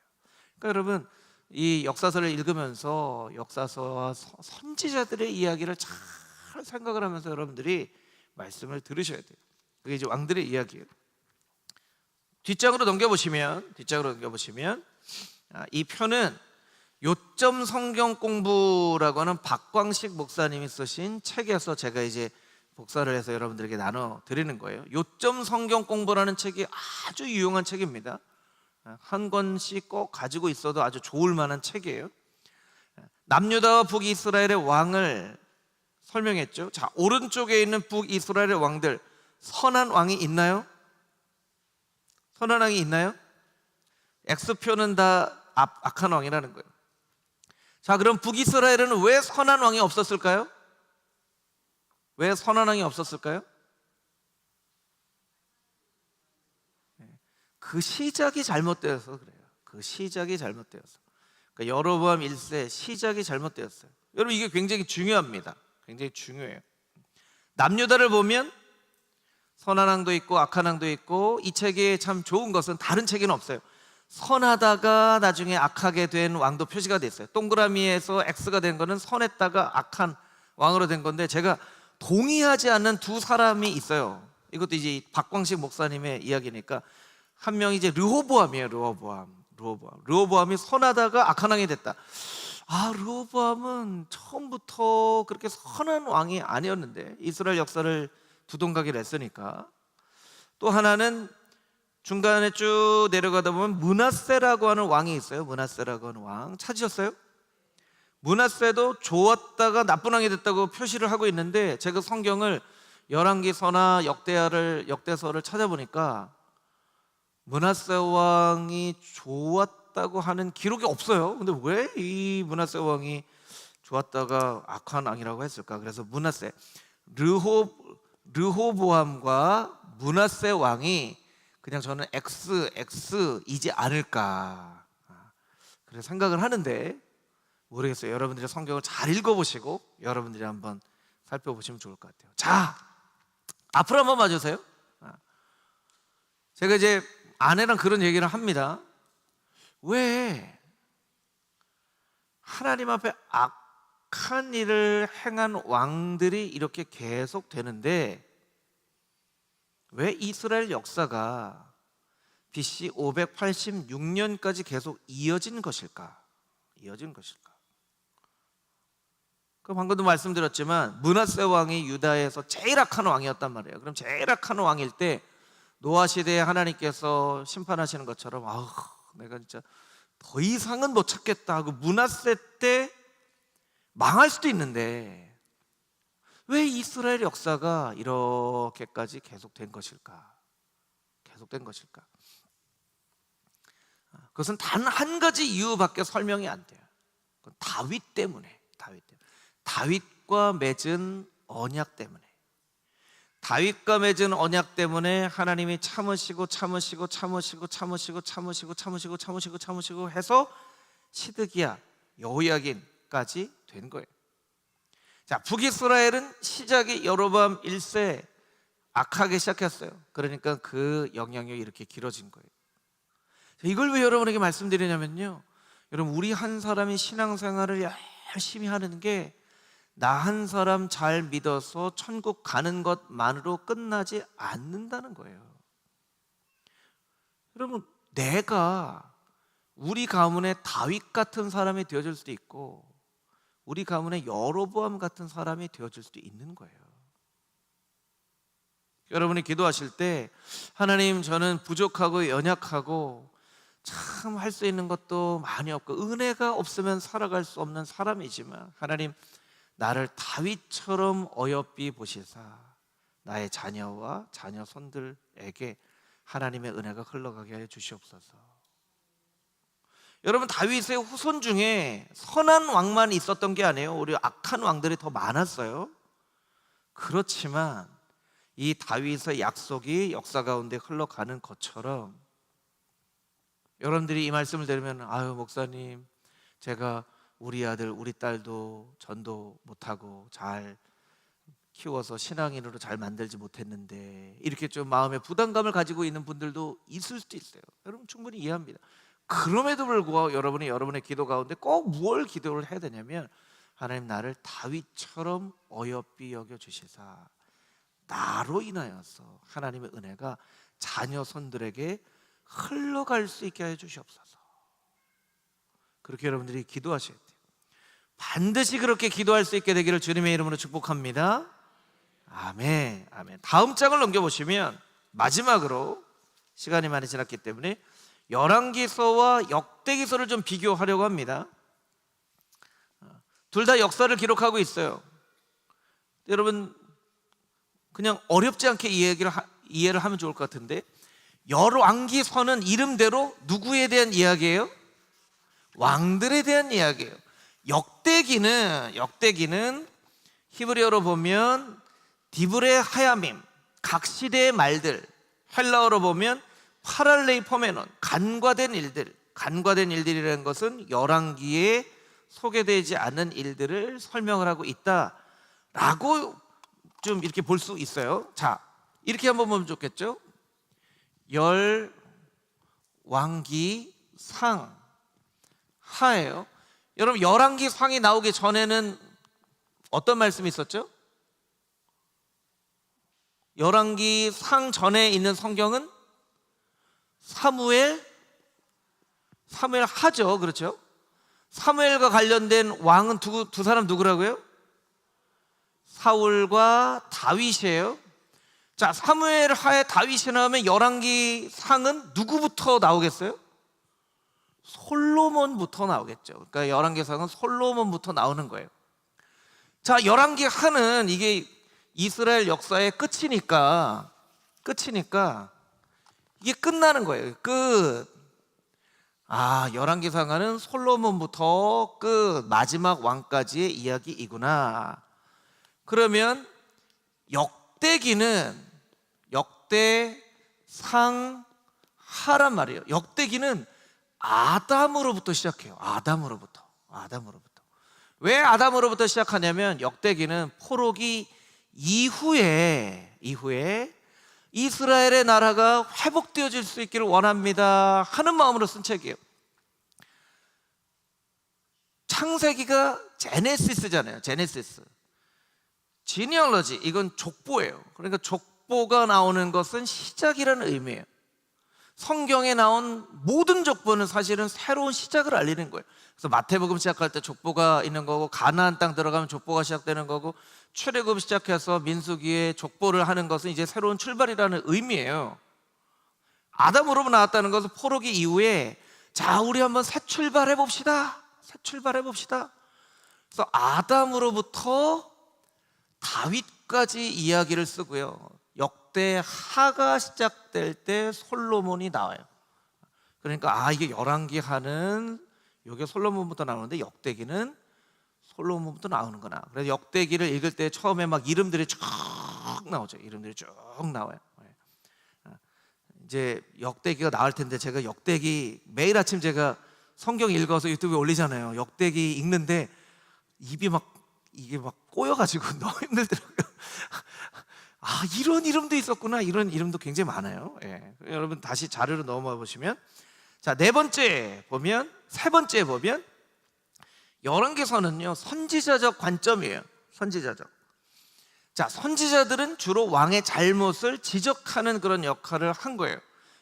그러니까 여러분, 이 역사서를 읽으면서 역사서와 선지자들의 이야기를 잘 생각을 하면서 여러분들이 말씀을 들으셔야 돼요. 그게 이제 왕들의 이야기예요. 뒷장으로 넘겨보시면 이 표는 요점 성경 공부라고 하는 박광식 목사님이 쓰신 책에서 제가 이제 복사를 해서 여러분들에게 나눠 드리는 거예요. 요점 성경 공부라는 책이 아주 유용한 책입니다. 한 권씩 꼭 가지고 있어도 아주 좋을 만한 책이에요. 남유다와 북이스라엘의 왕을 설명했죠. 자, 오른쪽에 있는 북이스라엘의 왕들, 선한 왕이 있나요? 선한 왕이 있나요? X표는 다 악한 왕이라는 거예요. 자, 그럼 북이스라엘은 왜 선한 왕이 없었을까요? 왜 선한 왕이 없었을까요? 그 시작이 잘못되어서 그래요. 그 시작이 잘못되어서. 그러니까 여로보암 1세 시작이 잘못되었어요. 여러분, 이게 굉장히 중요합니다. 굉장히 중요해요. 남유다를 보면 선한 왕도 있고 악한 왕도 있고, 이 책에 참 좋은 것은 다른 책에는 없어요. 선하다가 나중에 악하게 된 왕도 표시가 됐어요. 동그라미에서 X가 된 거는 선했다가 악한 왕으로 된 건데, 제가 동의하지 않는 두 사람이 있어요. 이것도 이제 박광식 목사님의 이야기니까. 한 명이 이제 르호보암이에요. 르호보암이 선하다가 악한 왕이 됐다. 르호보암은 처음부터 그렇게 선한 왕이 아니었는데 이스라엘 역사를 두동강이를 했으니까. 또 하나는 중간에 쭉 내려가다 보면 므낫세라고 하는 왕이 있어요. 므낫세라고 하는 왕 찾으셨어요? 므낫세도 좋았다가 나쁜 왕이 됐다고 표시를 하고 있는데, 제가 성경을 열왕기서나 역대서를 찾아보니까 므낫세 왕이 좋았다고 하는 기록이 없어요. 근데 왜 이 므낫세 왕이 좋았다가 악한 왕이라고 했을까? 그래서 므낫세, 르호보암과 므낫세 왕이 그냥 저는 X이지 않을까, 그래서 생각을 하는데 모르겠어요. 여러분들이 성경을 잘 읽어보시고 여러분들이 한번 살펴보시면 좋을 것 같아요. 자, 앞으로 한번 봐주세요. 제가 이제 아내랑 그런 얘기를 합니다. 왜 하나님 앞에 악한 일을 행한 왕들이 이렇게 계속 되는데 왜 이스라엘 역사가 BC 586년까지 계속 이어진 것일까? 그 방금도 말씀드렸지만 므낫세 왕이 유다에서 제일 악한 왕이었단 말이에요. 그럼 제일 악한 왕일 때 노아 시대에 하나님께서 심판하시는 것처럼 내가 진짜 더 이상은 못 찾겠다 하고 므낫세 때 망할 수도 있는데 왜 이스라엘 역사가 이렇게까지 계속된 것일까? 계속된 것일까? 그것은 단 한 가지 이유밖에 설명이 안 돼요. 그건 다윗 때문에. 다윗과 맺은 언약 때문에. 다윗과 맺은 언약 때문에 하나님이 참으시고 해서 시드기야, 여호야긴까지 된 거예요. 자, 북이스라엘은 시작이 여로보암 1세 악하게 시작했어요. 그러니까 그 영향력이 이렇게 길어진 거예요. 이걸 왜 여러분에게 말씀드리냐면요, 여러분, 우리 한 사람이 신앙생활을 열심히 하는 게 나 한 사람 잘 믿어서 천국 가는 것만으로 끝나지 않는다는 거예요. 여러분, 내가 우리 가문에 다윗 같은 사람이 되어줄 수도 있고 우리 가문에 여로보암 같은 사람이 되어줄 수도 있는 거예요. 여러분이 기도하실 때 하나님, 저는 부족하고 연약하고 참 할 수 있는 것도 많이 없고 은혜가 없으면 살아갈 수 없는 사람이지만 하나님, 나를 다윗처럼 어여삐 보시사 나의 자녀와 자녀 손들에게 하나님의 은혜가 흘러가게 하여 주시옵소서. 여러분, 다윗의 후손 중에 선한 왕만 있었던 게 아니에요. 우리 악한 왕들이 더 많았어요. 그렇지만 이 다윗의 약속이 역사 가운데 흘러가는 것처럼 여러분들이 이 말씀을 들으면 목사님, 제가 우리 아들 우리 딸도 전도 못하고 잘 키워서 신앙인으로 잘 만들지 못했는데, 이렇게 좀 마음에 부담감을 가지고 있는 분들도 있을 수도 있어요. 여러분, 충분히 이해합니다. 그럼에도 불구하고 여러분의 기도 가운데 꼭 뭘 기도를 해야 되냐면, 하나님, 나를 다윗처럼 어여삐 여겨 주시사 나로 인하여서 하나님의 은혜가 자녀 손들에게 흘러갈 수 있게 해 주시옵소서. 그렇게 여러분들이 기도하셔야 돼요. 반드시 그렇게 기도할 수 있게 되기를 주님의 이름으로 축복합니다. 아멘. 아멘. 다음 장을 넘겨보시면 마지막으로, 시간이 많이 지났기 때문에 열왕기서와 역대기서를 좀 비교하려고 합니다. 둘 다 역사를 기록하고 있어요. 여러분, 그냥 어렵지 않게 이해를 하면 좋을 것 같은데, 열왕기서는 이름대로 누구에 대한 이야기예요? 왕들에 대한 이야기예요. 역대기는 히브리어로 보면 디브레 하야밈, 각 시대의 말들, 헬라어로 보면 파랄레이포메논, 간과된 일들이라는 것은 열왕기에 소개되지 않은 일들을 설명을 하고 있다라고 좀 이렇게 볼 수 있어요. 자, 이렇게 한번 보면 좋겠죠? 열왕기상 하예요. 여러분, 열왕기상이 나오기 전에는 어떤 말씀이 있었죠? 열왕기상 전에 있는 성경은 사무엘 하죠. 그렇죠? 사무엘과 관련된 왕은 두 사람 누구라고요? 사울과 다윗이에요. 자, 사무엘 하에 다윗이 나오면 열왕기상은 누구부터 나오겠어요? 솔로몬부터 나오겠죠. 그러니까 열왕기상은 솔로몬부터 나오는 거예요. 자, 열왕기하는 이게 이스라엘 역사의 끝이니까 이게 끝나는 거예요. 열왕기상하는 솔로몬부터 끝, 마지막 왕까지의 이야기이구나. 그러면 역대상하란 말이에요. 역대기는 아담으로부터 시작해요. 아담으로부터. 왜 아담으로부터 시작하냐면, 역대기는 포로기 이후에 이스라엘의 나라가 회복되어질 수 있기를 원합니다 하는 마음으로 쓴 책이에요. 창세기가 제네시스잖아요. 제네시스. 지니얼러지, 이건 족보예요. 그러니까 족보가 나오는 것은 시작이라는 의미예요. 성경에 나온 모든 족보는 사실은 새로운 시작을 알리는 거예요. 그래서 마태복음 시작할 때 족보가 있는 거고, 가나안 땅 들어가면 족보가 시작되는 거고, 출애굽 시작해서 민수기에 족보를 하는 것은 이제 새로운 출발이라는 의미예요. 아담으로 나왔다는 것은 포로기 이후에 자, 우리 한번 새 출발해 봅시다. 새 출발해 봅시다. 그래서 아담으로부터 다윗까지 이야기를 쓰고요. 역대하가 시작될 때 솔로몬이 나와요. 그러니까 이게 열왕기하는 이게 솔로몬부터 나오는데 역대기는 솔로몬부터 나오는구나. 그래서 역대기를 읽을 때 처음에 막 이름들이 쭉 나오죠. 이름들이 쭉 나와요. 이제 역대기가 나올 텐데, 제가 역대기 매일 아침 제가 성경 읽어서 유튜브에 올리잖아요. 역대기 읽는데 입이 이게 막 꼬여가지고 너무 힘들더라고요. 이런 이름도 있었구나. 이런 이름도 굉장히 많아요. 예. 여러분 다시 자료로 넘어가 보시면, 자, 세 번째 보면 열왕기서는요 선지자적 관점이에요. 선지자적. 자, 선지자들은 주로 왕의 잘못을 지적하는 그런 역할을 한 거예요.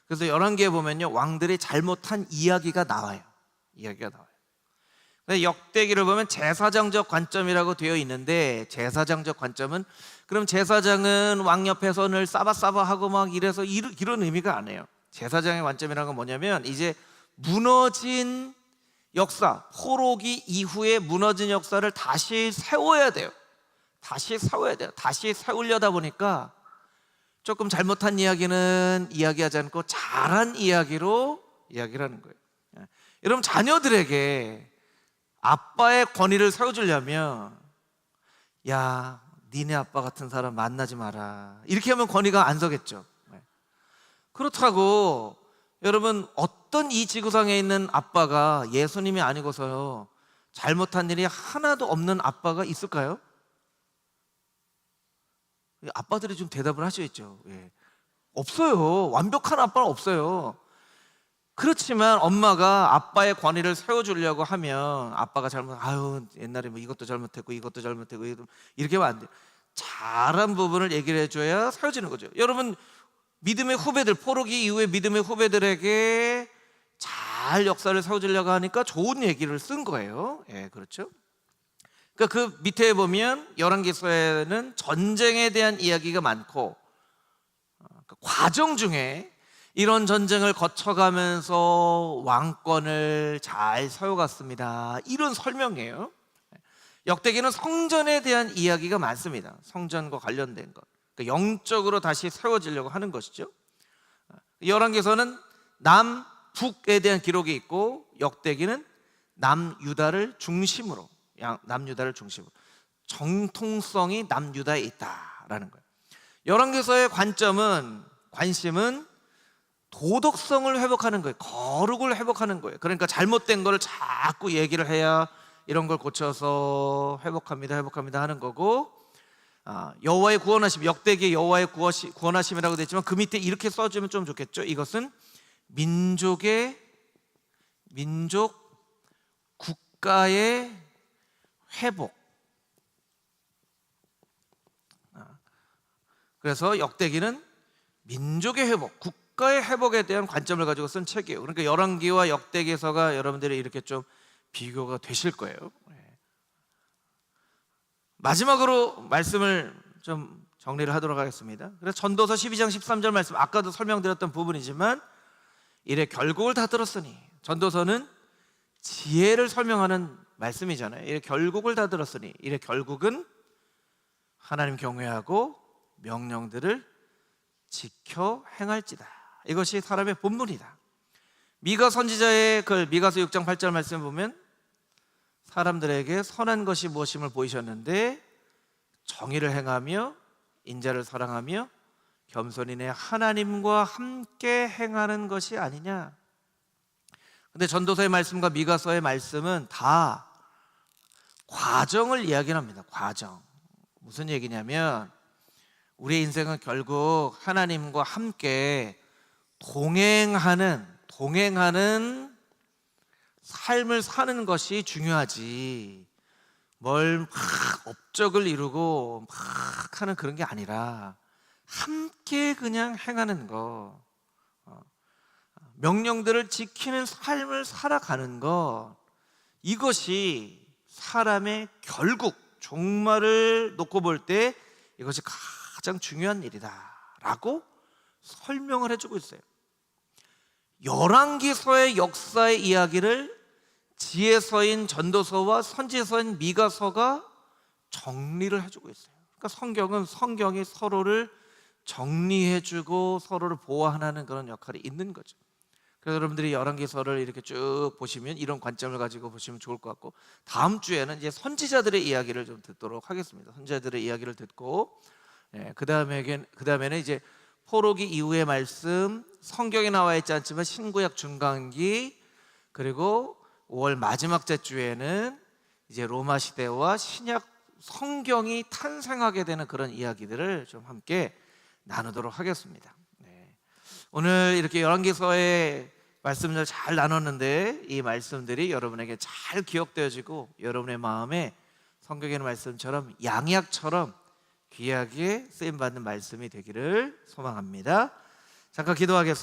그래서 열왕기에 보면요 왕들이 잘못한 이야기가 나와요. 근데 역대기를 보면 제사장적 관점이라고 되어 있는데, 제사장적 관점은 그럼 제사장은 왕 옆에서 늘 싸바싸바하고 막 이래서 이런 의미가 아니에요. 제사장의 관점이라는 건 뭐냐면, 이제 무너진 역사, 포로기 이후에 무너진 역사를 다시 세워야 돼요. 다시 세우려다 보니까 조금 잘못한 이야기는 이야기하지 않고 잘한 이야기로 이야기를 하는 거예요. 여러분, 자녀들에게 아빠의 권위를 세워주려면, 야, 니네 아빠 같은 사람 만나지 마라, 이렇게 하면 권위가 안 서겠죠. 그렇다고 여러분, 어떤 이 지구상에 있는 아빠가 예수님이 아니고서요 잘못한 일이 하나도 없는 아빠가 있을까요? 아빠들이 좀 대답을 하셔야죠. 없어요. 완벽한 아빠는 없어요. 그렇지만 엄마가 아빠의 권위를 세워주려고 하면, 아빠가 옛날에 뭐 이것도 잘못했고 이것도 잘못했고 이렇게 하면 안 돼요. 잘한 부분을 얘기를 해줘야 세워지는 거죠. 여러분, 믿음의 후배들, 포로기 이후에 믿음의 후배들에게 잘 역사를 세워주려고 하니까 좋은 얘기를 쓴 거예요. 그렇죠? 그러니까 그 밑에 보면 열왕기서에는 전쟁에 대한 이야기가 많고, 그 과정 중에 이런 전쟁을 거쳐가면서 왕권을 잘 세워갔습니다, 이런 설명이에요. 역대기는 성전에 대한 이야기가 많습니다. 성전과 관련된 것, 그러니까 영적으로 다시 세워지려고 하는 것이죠. 열왕기서는 남북에 대한 기록이 있고, 역대기는 남유다를 중심으로 정통성이 남유다에 있다라는 거예요. 열왕기서의 관심은 도덕성을 회복하는 거예요. 거룩을 회복하는 거예요. 그러니까 잘못된 거를 자꾸 얘기를 해야 이런 걸 고쳐서 회복합니다 하는 거고, 여호와의 구원하심, 역대기의 여호와의 구원하심이라고 되어 있지만 그 밑에 이렇게 써주면 좀 좋겠죠. 이것은 국가의 회복. 그래서 역대기는 민족의 회복, 국가의 회복에 대한 관점을 가지고 쓴 책이에요. 그러니까 열왕기와 역대기서가 여러분들이 이렇게 좀 비교가 되실 거예요. 마지막으로 말씀을 좀 정리를 하도록 하겠습니다. 그래서 전도서 12장 13절 말씀, 아까도 설명드렸던 부분이지만, 이래 결국을 다 들었으니, 전도서는 지혜를 설명하는 말씀이잖아요. 이래 결국을 다 들었으니, 이래 결국은 하나님 경외하고 명령들을 지켜 행할지다. 이것이 사람의 본문이다. 미가 선지자의 글 미가서 6장 8절 말씀을 보면, 사람들에게 선한 것이 무엇임을 보이셨는데 정의를 행하며 인자를 사랑하며 겸손히 내 하나님과 함께 행하는 것이 아니냐. 근데 전도서의 말씀과 미가서의 말씀은 다 과정을 이야기합니다. 과정. 무슨 얘기냐면, 우리의 인생은 결국 하나님과 함께 동행하는 삶을 사는 것이 중요하지, 뭘 막 업적을 이루고 막 하는 그런 게 아니라 함께 그냥 행하는 거. 명령들을 지키는 삶을 살아가는 것, 이것이 사람의 결국 종말을 놓고 볼 때 이것이 가장 중요한 일이다라고 설명을 해주고 있어요. 열왕기서의 역사의 이야기를 지혜서인 전도서와 선지서인 미가서가 정리를 해주고 있어요. 그러니까 성경이 서로를 정리해주고 서로를 보완하는 그런 역할이 있는 거죠. 그래서 여러분들이 열왕기서를 이렇게 쭉 보시면 이런 관점을 가지고 보시면 좋을 것 같고, 다음 주에는 이제 선지자들의 이야기를 좀 듣도록 하겠습니다. 선지자들의 이야기를 듣고, 그 다음에는 이제 포로기 이후의 말씀, 성경에 나와 있지 않지만 신구약 중간기, 그리고 5월 마지막 주에는 이제 로마 시대와 신약 성경이 탄생하게 되는 그런 이야기들을 좀 함께 나누도록 하겠습니다. 오늘 이렇게 열왕기서의 말씀을 잘 나눴는데 이 말씀들이 여러분에게 잘 기억되어지고 여러분의 마음에 성경의 말씀처럼 양약처럼 귀하게 쓰임받는 말씀이 되기를 소망합니다. 잠깐 기도하겠습니다.